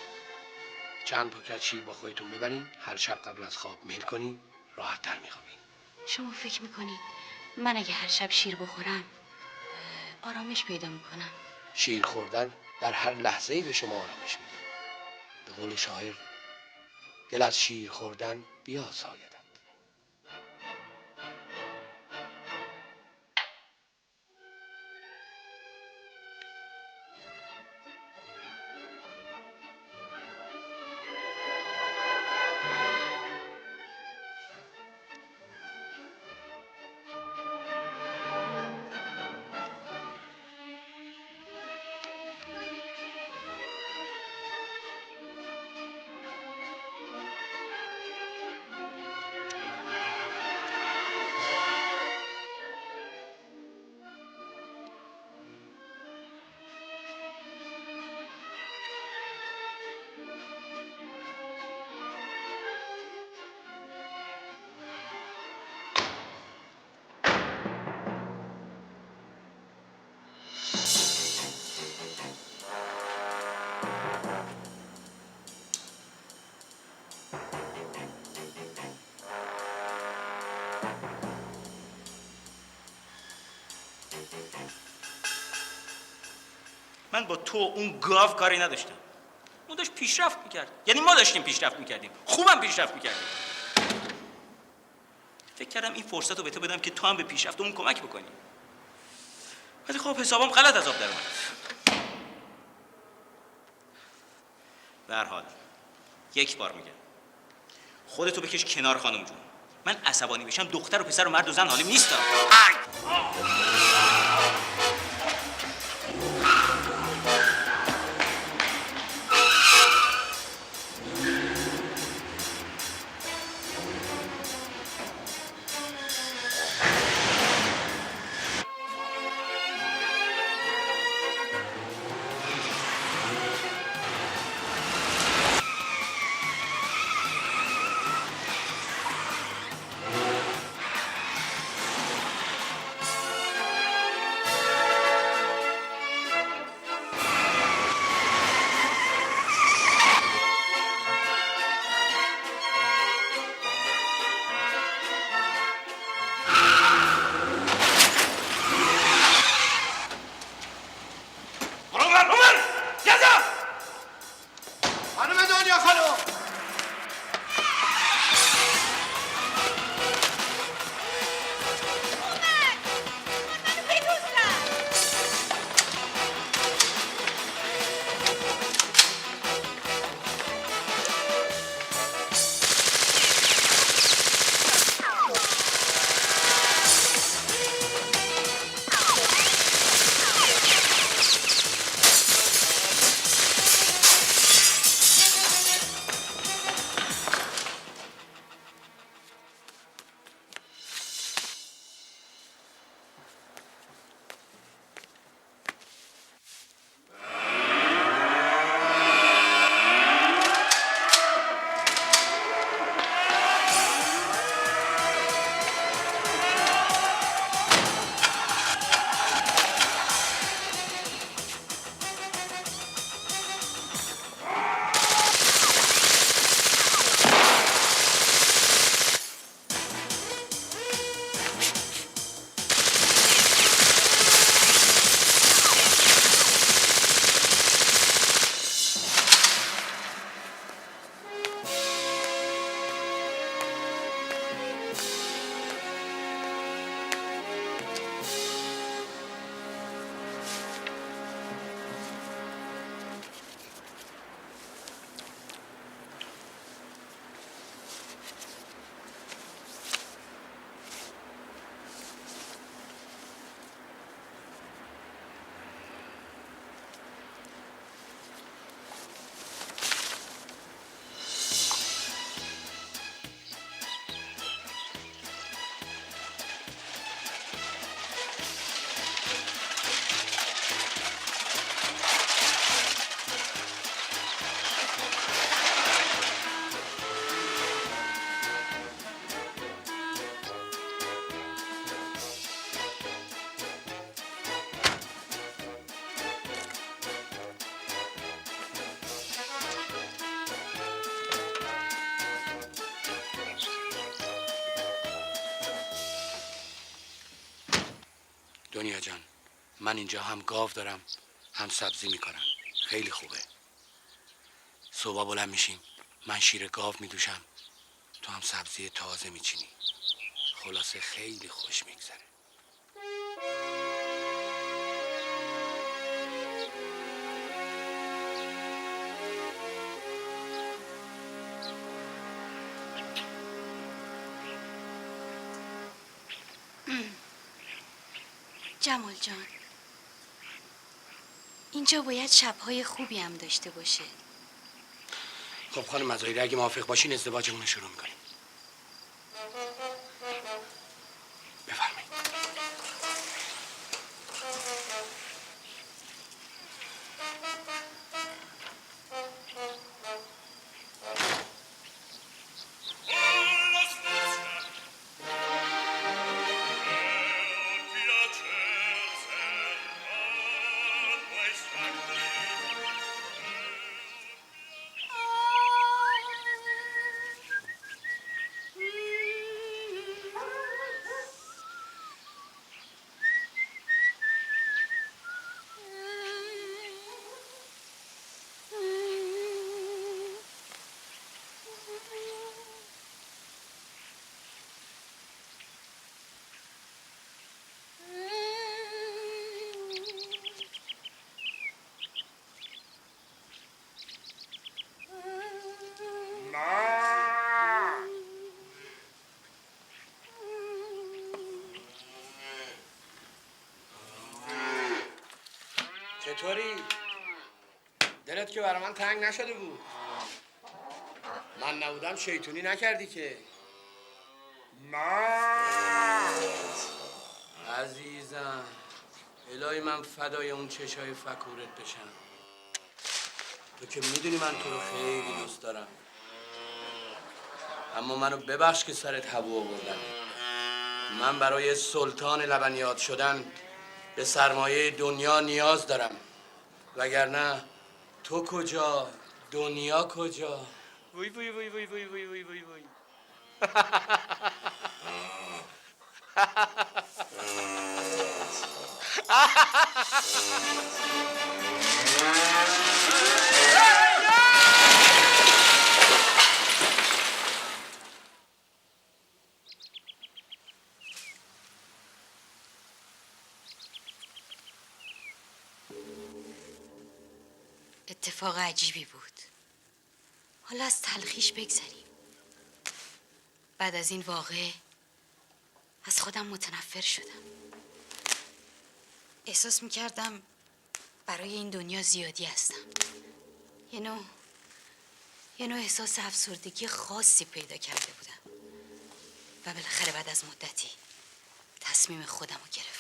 چند پاکت شیر با خودتون ببرین، هر شب قبل از خواب میل کنین، راحت تر میخوابین. شما فکر میکنید من اگه هر شب شیر بخورم آرامش پیدا میکنم؟ شیر خوردن در هر لحظه‌ای به شما آرامش میده. به قول شاعر، دل از شیر خوردن بیاساید. من با تو اون گاو کاری نداشتم. اون داشت پیشرفت میکرد. یعنی ما داشتیم پیشرفت میکردیم. خوبم پیشرفت میکردیم. فکر کردم این فرصت رو به تو بدم که تو هم به پیشرفت اون کمک بکنی. ولی خب حسابم غلط از آب در اومد. به هر حال یک بار میگم خودتو بکش کنار خانم جون. من عصبانی بشم دختر و پسر و مرد و زن حالیم نیستم. دنیا جان، من اینجا هم گاو دارم هم سبزی میکنم. خیلی خوبه. صبح بلند میشیم، من شیر گاو میدوشم، تو هم سبزی تازه میچینی. خلاصه خیلی خوش میگذره. جمال جان، اینجا باید شبهای خوبی هم داشته باشه. خب خانم مظاهری، اگه موافق باشین ازدواجمون رو شروع میکنیم. بفرمایید. چطوری؟ دلت که برای من تنگ نشده بود؟ من نبودم شیطونی نکردی که؟ عزیزم، الهی من فدای اون چشای فکورت بشم. تو که میدونی من تو رو خیلی دوست دارم، اما منو ببخش که سرت هبو آوردم. من برای سلطان لبنیات شدن به سرمایه دنیا نیاز دارم، وگرنه تو کجا، دنیا کجا؟ وای وای وای وای وای وای وای وای وای. اتفاق عجیبی بود. حالا از تلخیش بگذریم. بعد از این واقعه از خودم متنفر شدم. احساس میکردم برای این دنیا زیادی هستم. یه نوع احساس افسردگی خاصی پیدا کرده بودم و بالاخره بعد از مدتی تصمیم خودم رو گرفتم.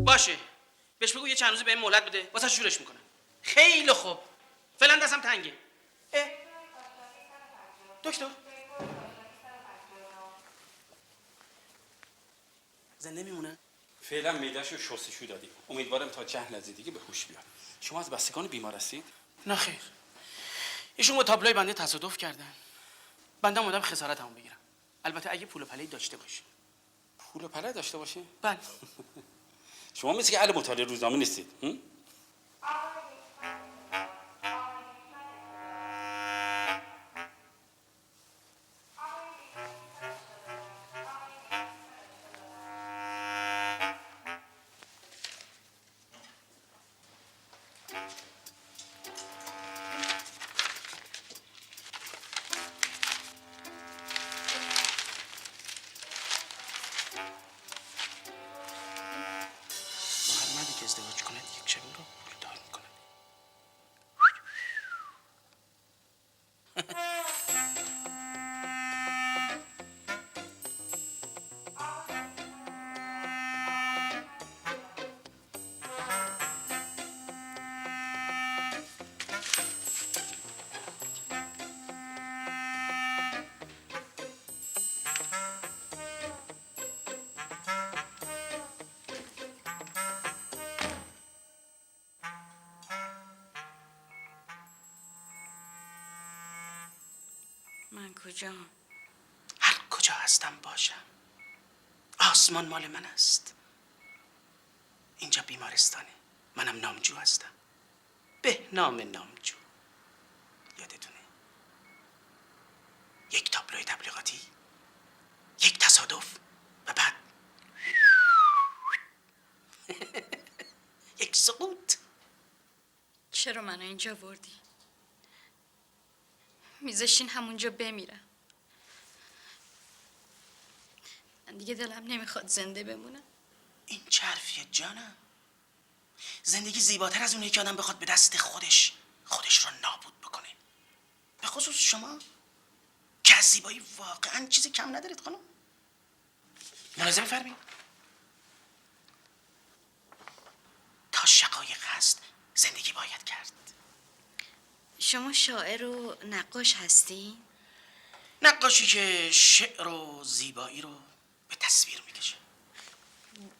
باشه بهش بگو یه چند روزی بهم مهلت بده واسه شورش میکنم. خیلی خوب فعلا دستم تنگه. دکتر زنده میمونه؟ فعلا معده‌شو شستشو دادیم. امیدوارم تا جهل از دیگه به هوش بیاد. شما از بستگان بیمار هستید؟ نه خیر. ایشون با تابلوی بنده تصادف کردن. بنده اومدم خسارتمو بگیرم. البته اگه پول و پله‌ای داشته باشه. پول و پله داشته باشه؟ بله. شما مثل که اهل مطالعه روزنامه نیستید. مردی که ازدواج کنه یک شب رو پولدار میکنه. من کجا؟ هر کجا هستم باشم. آسمان مال من است. اینجا بیمارستانه. منم نامجو هستم. به نام نامجو. یادتونه؟ یک تابلوی تبلیغاتی، یک تصادف و بعد یک سقوط. چرا منو اینجا وردی؟ میذاشین همونجا بمیرم. من دیگه دلم نمیخواد زنده بمونم. این چه حرفیه جانم؟ زندگی زیباتر از اونه که آدم بخواد به دست خودش رو نابود بکنه. به خصوص شما که از زیبایی واقعا چیزی کم ندارید خانم. ملاحظه بفرمایید. تا شقایق هست زندگی باید کرد. شما شاعر و نقاش هستی؟ نقاشی که شعر و زیبایی رو به تصویر میکشه.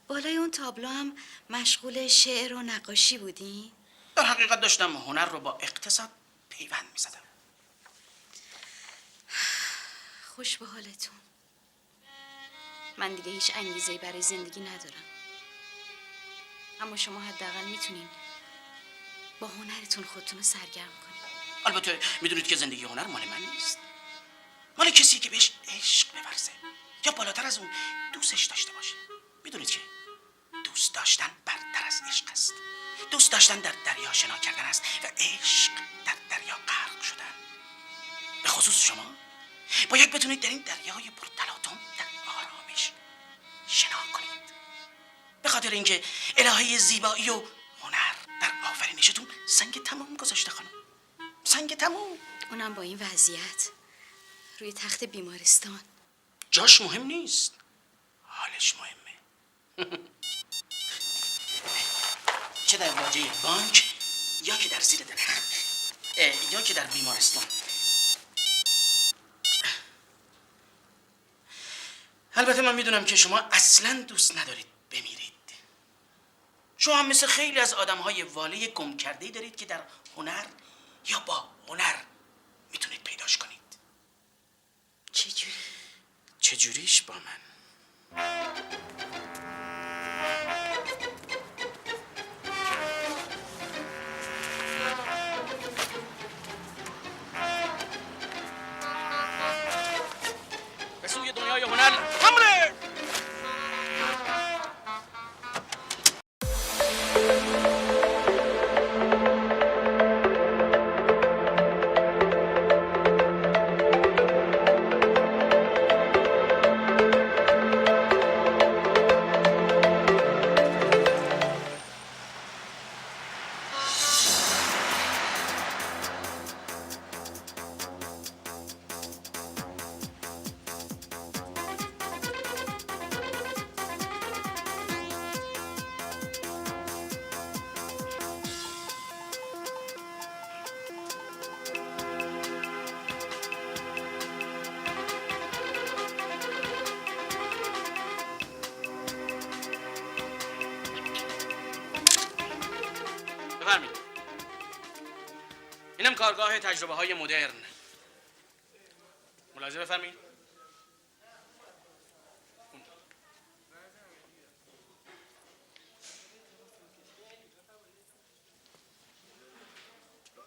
بالای اون تابلو هم مشغول شعر و نقاشی بودی؟ در حقیقت داشتم هنر رو با اقتصاد پیوند میزدم. خوش به حالتون. من دیگه هیچ انگیزه‌ای برای زندگی ندارم. اما شما حداقل میتونین با هنرتون خودتون رو سرگرم کنین. البته میدونید که زندگی هنر مال من نیست. مال کسی که بهش عشق بورزه یا بالاتر از اون دوستش داشته باشه. میدونید که دوست داشتن برتر از عشق است. دوست داشتن در دریا شنا کردن است و عشق در دریا غرق شدن. به خصوص شما باید بتونید در این دریای پرتلاطم در آرامش شنا کنید. به خاطر اینکه الهه زیبایی و هنر در آفرینشتون سنگ تمام گذاشته خانم. سنگ تمام. اونم با این وضعیت روی تخت بیمارستان. جاش مهم نیست، حالش مهمه. چه در باجه بانک یا که در زیر درخت یا که در بیمارستان. البته من میدونم که شما اصلا دوست ندارید بمیرید. شما هم مثل خیلی از آدم‌های واله گم کرده‌ای دارید که در هنر یا با هنر میتونید پیداش کنید. چجوری؟ چجوریش با من؟ به سوی دنیای هنر همونه! بفرمایید. اینم کارگاه تجربه های مدرن. ملاحظه بفرمایید.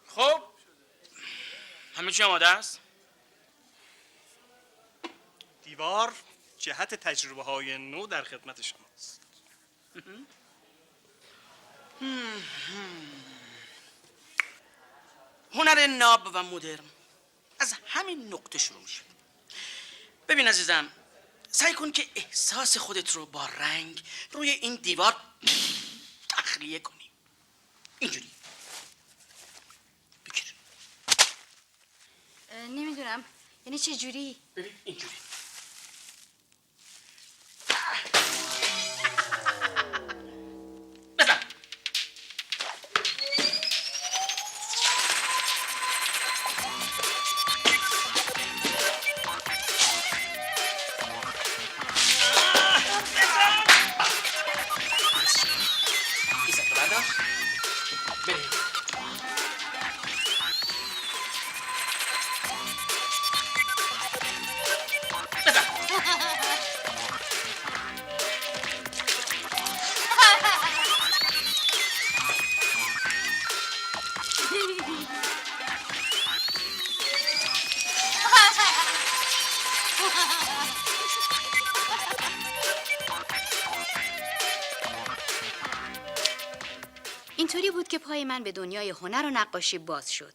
خب همه چی آماده است؟ دیوار جهت تجربه های نو در خدمت شماست. هنر ناب و مدرن از همین نقطه شروع میشه. ببین عزیزم، سعی کن که احساس خودت رو با رنگ روی این دیوار تخلیه کنی. اینجوری. بگیر. نمیدونم یعنی چه جوری؟ ببین اینجوری. بزن. ایسا بردار. بریم. اینطوری بود که پای من به دنیای هنر و نقاشی باز شد.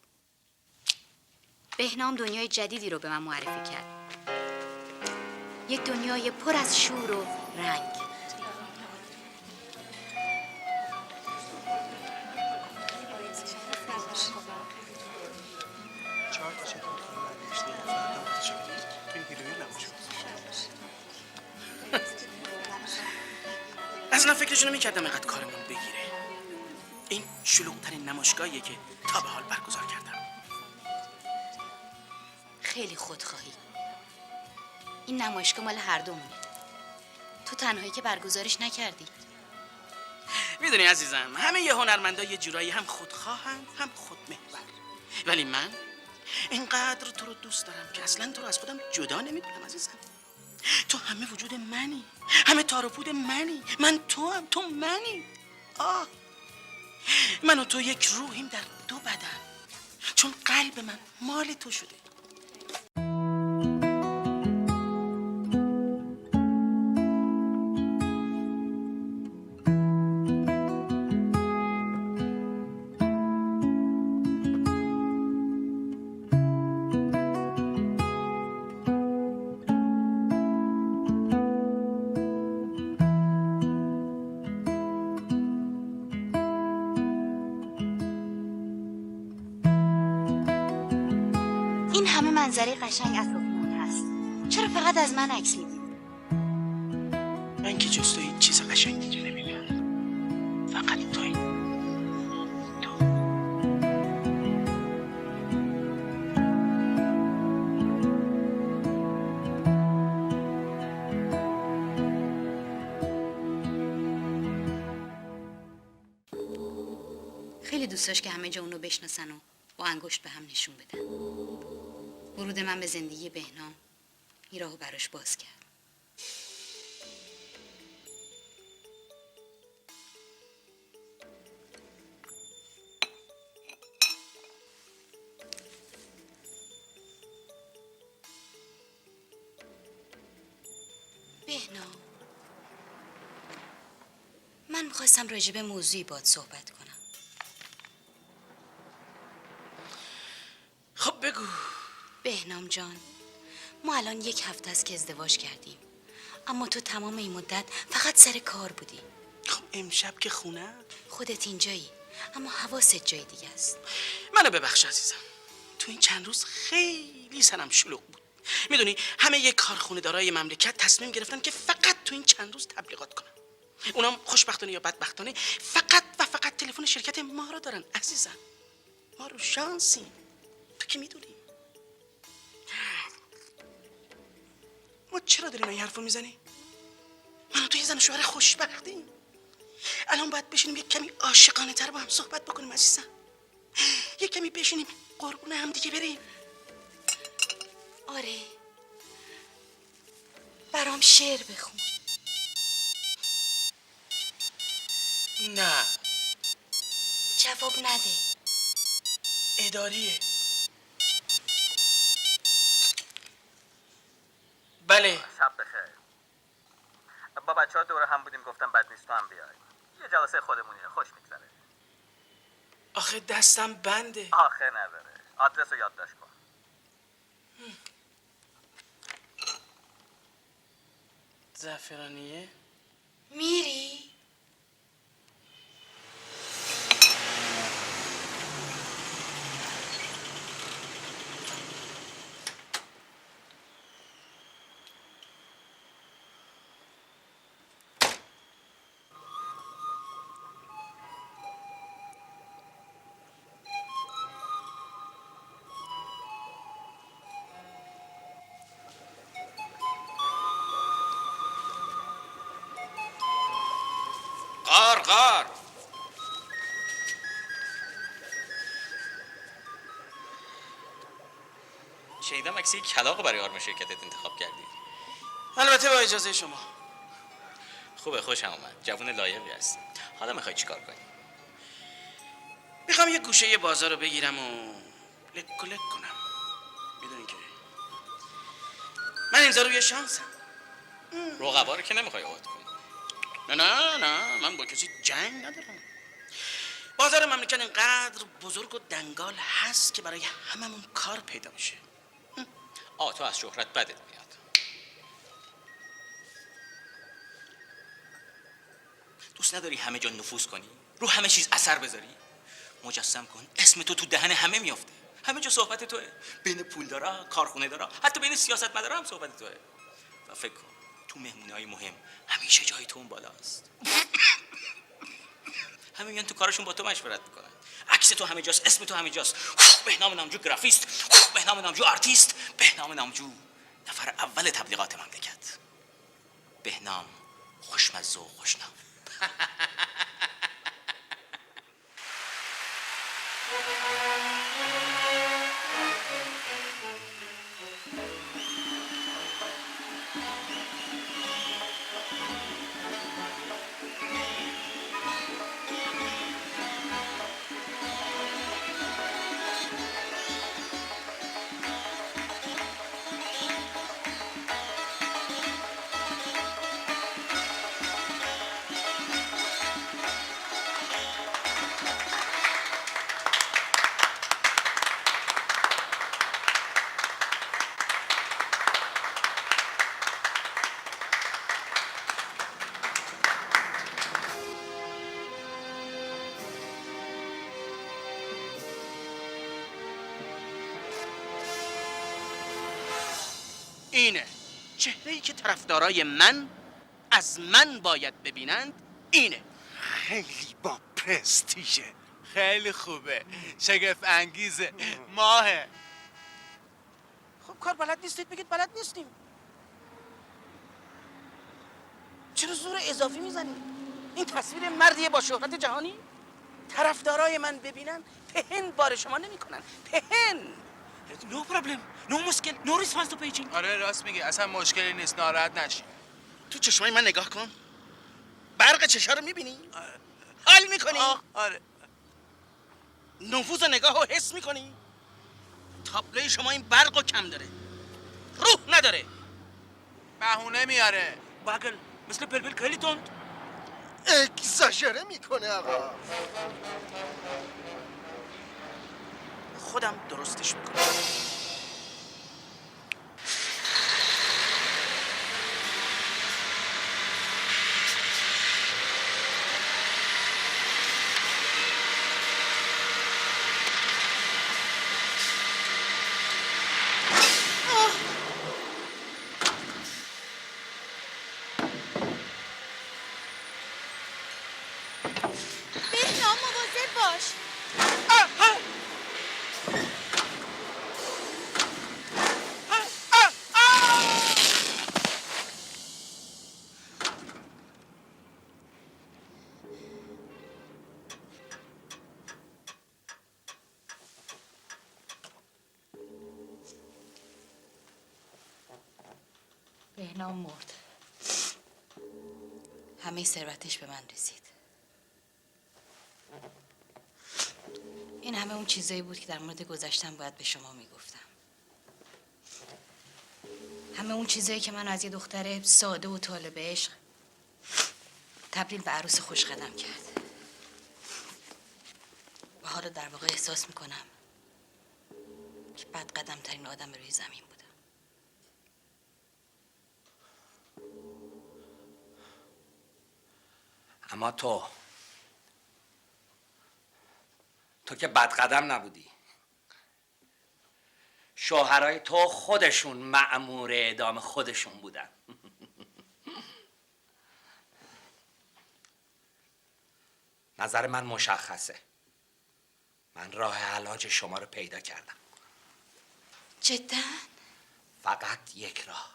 بهنام دنیای جدیدی رو به من معرفی کرد. یک دنیای پر از شور و رنگ. اصلا فکرشونو میکردم اینقدر کارمون بگیره. این شلوغ‌ترین نمایشگاهیه که تا به حال برگزار کردم. خیلی خودخواهی. این نمایشگاه مال هر دومونه. تو تنهایی که برگزارش نکردی. میدونی عزیزم، همه یه هنرمندا یه جورایی هم خودخواهن هم خودمحور. ولی من اینقدر تو رو دوست دارم که اصلا تو رو از خودم جدا نمیدونم عزیزم. تو همه وجود منی، همه تار و پود منی، من تو هم تو منی. من و تو یک روحیم در دو بدن، چون قلب من مال تو شده. این همه منظره قشنگ اطرافمون هست. چرا فقط از من عکس می‌گیری؟ من که جز تو هیچ چیز قشنگی دیگه نمی‌بینم. فقط تویی. خیلی دوست داشت که همه جا اونو بشناسن و با انگشت به هم نشون بدن. ورود من به زندگی بهنام این راهو براش باز کرد. بهنام، من میخواستم راجع به موضوعی باهات صحبت کنم. خب بگو. بهنام جان، ما الان 1 هفته است که ازدواج کردیم، اما تو تمام این مدت فقط سر کار بودی. خب امشب که خونه خودت اینجایی، اما حواست جای دیگه است. منو ببخش عزیزم، تو این چند روز خیلی سرم شلوغ بود. میدونی همه یک کارخونه دارای مملکت تصمیم گرفتن که فقط تو این چند روز تبلیغات کنن. اونام خوشبختانه یا بدبختانه فقط و فقط تلفن شرکت ما رو دارن عزیزم. ما رو شانسیم، تو که میدونی. ما چرا داریم این حرفو میزنی؟ من و تو یه زن و شوهر خوشبختیم. الان باید بشینیم یک کمی عاشقانه تر با هم صحبت بکنیم عزیزم. یک کمی بشینیم قربون هم دیگه بریم. آره، برام شعر بخون. نه، جواب نده. اداریه. بله. شب بخیر. با بچه‌ها دور هم بودیم، گفتم بد نیست تو هم بیای. یه جلسه خودمونیه، خوش میگذره. آخه دستم بنده. آخه نداره. آدرس رو یادداشت کن. زعفرانیه؟ میری؟ غار شنیدم عکس یک کلاغ برای آرم شرکتت انتخاب کردی. البته با اجازه شما. خوبه، خوشم اومد. جوون لایقی هست. حالا میخوای چیکار کنی؟ میخوام یه گوشه یه بازار رو بگیرم و لک کنم. میدونین که من اینجا روی شانسم. رقبا رو که نمیخوای آوت کنی. نه من با کسی جنگ ندارم. بازار مملکت اینقدر بزرگ و دنگال هست که برای هممون کار پیدا میشه. تو از شهرت بدت میاد. دوست نداری همه جا نفوذ کنی؟ رو همه چیز اثر بذاری؟ مجسم کن اسم تو دهن همه میافته. همه جا صحبت توه. بین پولدارا، کارخونه دارا، حتی بین سیاستمدارا هم صحبت توه. و فکر کن تو مهمونی‌های مهم همیشه جای تو اون بالاست. همه میان تو کارشون با تو مشورت میکنن. عکس تو همه جاست، اسم تو همه جاست. بهنام نامجو گرافیست، بهنام نامجو آرتیست، بهنام نامجو نفر اول تبلیغات مملکت. بهنام خوشمزه و خوشنام. اینه چهره‌ای که طرفدارای من از من باید ببینند. اینه. خیلی با پرستیژه. خیلی خوبه. شگفت انگیزه. ماهه. خب کار بلد نیستید بگید بلد نیستیم. چرا زور اضافی میزنید؟ این تصویر مردیه با شهرت جهانی. طرفدارای من ببینن پهن بار شما نمیکنن. پهن. نو پرابلم، نو مشکل، نو ریسپانس تو پیجینگ. آره راست میگی، اصلا مشکلی نیست، ناراحت نشی. تو چشمای من نگاه کن. برق چشا رو میبینی؟ حال میکنی؟ آره. نفوذ نگاه رو حس میکنی؟ تابلوی شما این برق رو کم داره، روح نداره، بهونه میاره. باگل مثل بلبل خیلی تند. اگزاژره میکنه آقا. خودم درستش میکنم. بهنام مواظب باش. اون مرد. همه ثروتش به من رسید. این همه اون چیزایی بود که در مورد گذشتم باید به شما میگفتم. همه اون چیزایی که من از یه دختر ساده و طالب عشق تبدیل به عروس خوشقدم کرد. و حالا در واقع احساس میکنم که بدقدم ترین آدم روی زمین بودم. اما تو که بدقدم نبودی. شوهرای تو خودشون مأمور اعدام خودشون بودن. نظر من مشخصه. من راه علاج شما رو پیدا کردم. جدا؟ فقط یک راه.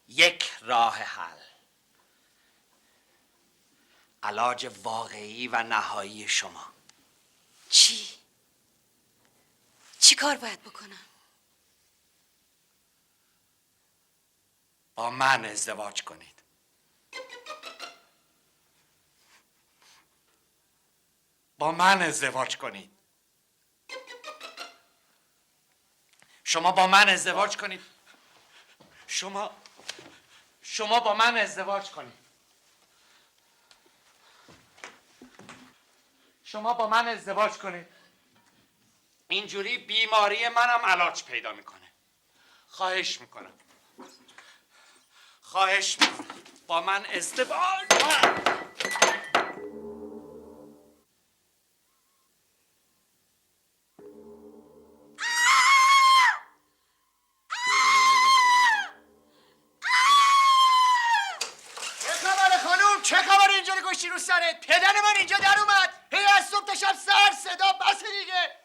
یک راه حل. علاج واقعی و نهایی شما. چی؟ چی کار باید بکنم؟ با من ازدواج کنید. با من ازدواج کنید. شما با من ازدواج کنید. شما با من ازدواج کنید. شما با من ازدواج کنید. اینجوری بیماری منم علاج پیدا میکنه. خواهش میکنم. خواهش میکنم. با من ازدواج. چه خبر اینجا رو گشتی رو سرت؟ پدر من اینجا در اومد. هی از صبح تا شب سر صدا بس دیگه.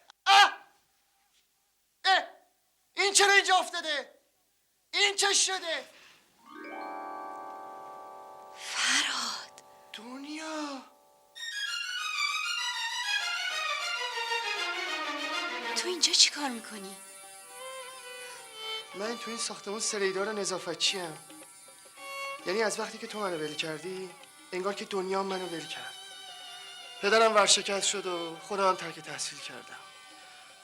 این چرا اینجا افتاده؟ این چه شده؟ فرهاد. دنیا. تو اینجا چی کار میکنی؟ من تو این ساختمون سریدار نظافتچی ام. یعنی از وقتی که تو منو ول کردی انگار که دنیا منو ول کرد. پدرم ورشکست شد و خودم هم ترک تحصیل کردم.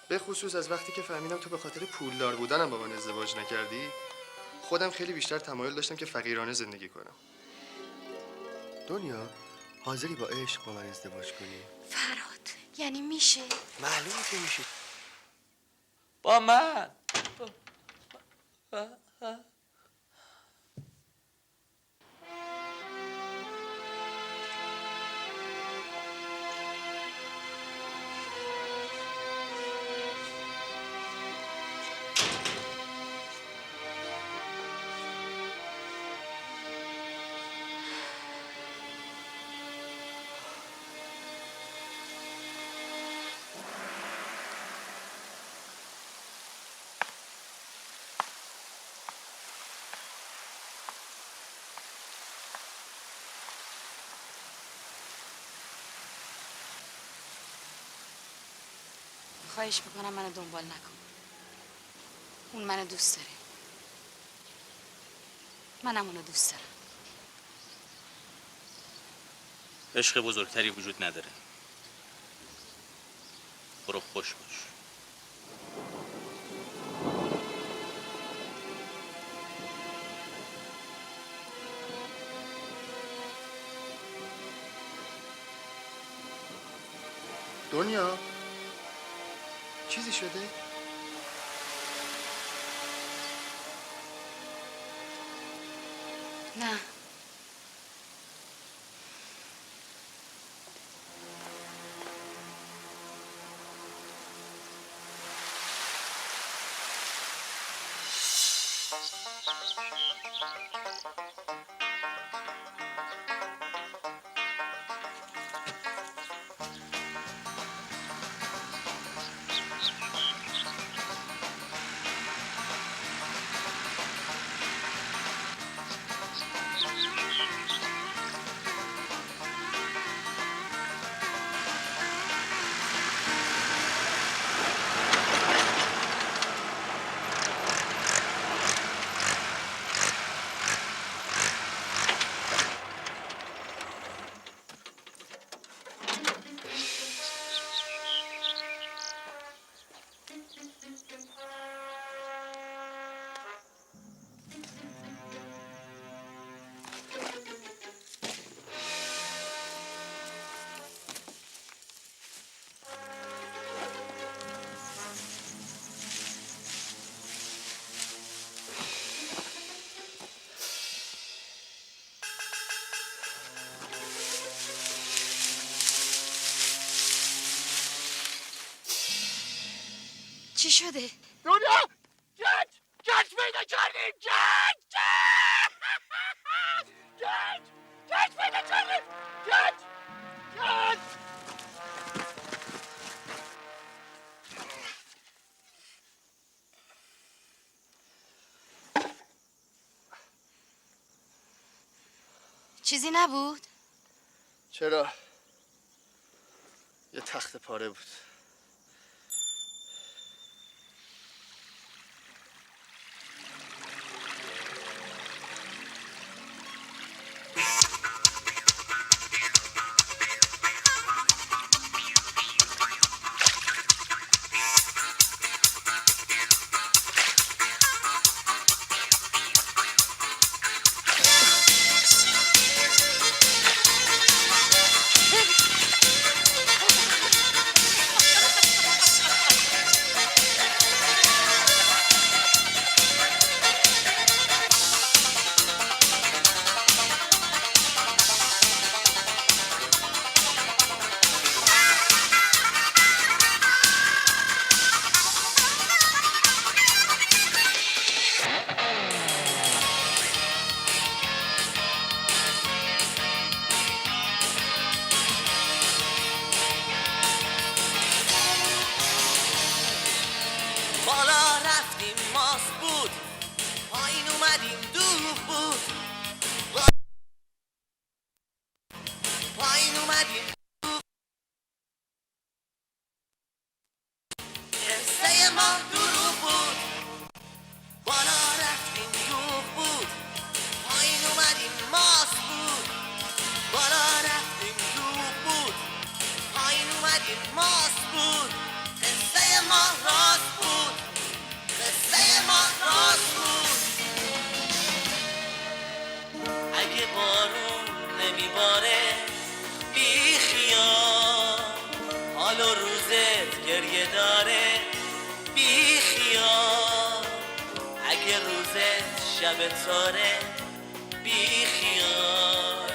به خصوص از وقتی که فهمیدم تو به خاطر پولدار بودنم با من ازدواج نکردی، خودم خیلی بیشتر تمایل داشتم که فقیرانه زندگی کنم. دنیا، حاضری با عشق با من ازدواج کنی؟ فرهاد، یعنی میشه؟ معلومه که میشه. با من. خواهش میکنم منو دنبال نکن. اون منو دوست داره. منم اونو دوست دارم. عشق بزرگتری وجود نداره. برو خوش باش. دنیا، چیزی شده؟ نه. چی شده؟ دنیا گچ پیدا کردیم گچ پیدا کردیم گچ چیزی نبود؟ چرا؟ یه تخت پاره بود. بالا رفتیم ماس بود، پایین اومدیم دوغ بود، پایین اومدیم دوغ. قصه ما دروغ بود. بالا رفتیم دوغ بود، پایین اومدیم ماس بود. بالا رفتیم دوغ بود، پایین اومدیم ماس بود. قصه ما راست بود، قصه ما راست بود. اگه بارون نمیباره بی خیال، حال و روزت گریه داره بی خیال. اگه روزت شب تاره بی خیال،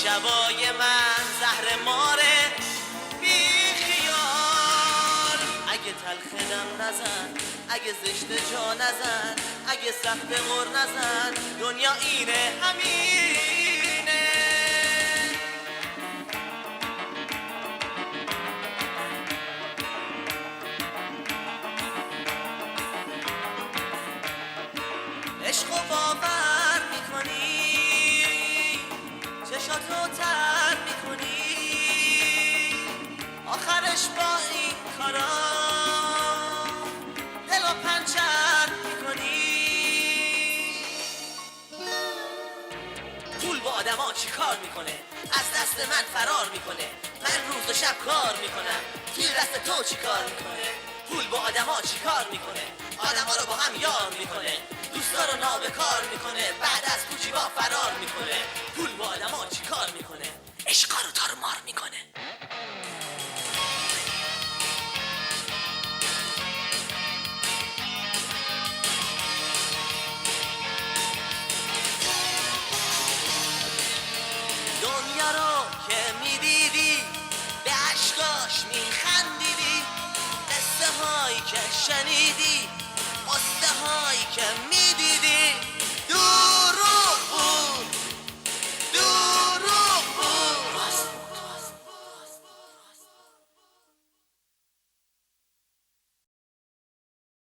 شبای من زهر ماره بی خیال. اگه تلخ دم نزن، اگه زشت جا نزن، اگه سخت مر نزن، دنیا اینه همینه. عشق و باور میکنی، چشاتو تر میکنی، آخرش با این کارا دلو پنچر میکنی. پول با آدم ها چی کار میکنه؟ از دست من فرار میکنه. من روز و شب کار میکنم، توی دست تو چی کار میکنه؟ پول با آدم ها چی کار میکنه؟ آدم ها رو با هم یار میکنه، دوستا رو نابکار میکنه، بعد از پوچی با فرار میکنه. پول با آدم ها چی کار میکنه؟ عشقا رو تارمار میکنه. دنیا رو که میدیدی به عشقاش میخندیدی، قصه هایی که شنیدی، قصه هایی که میدیدی،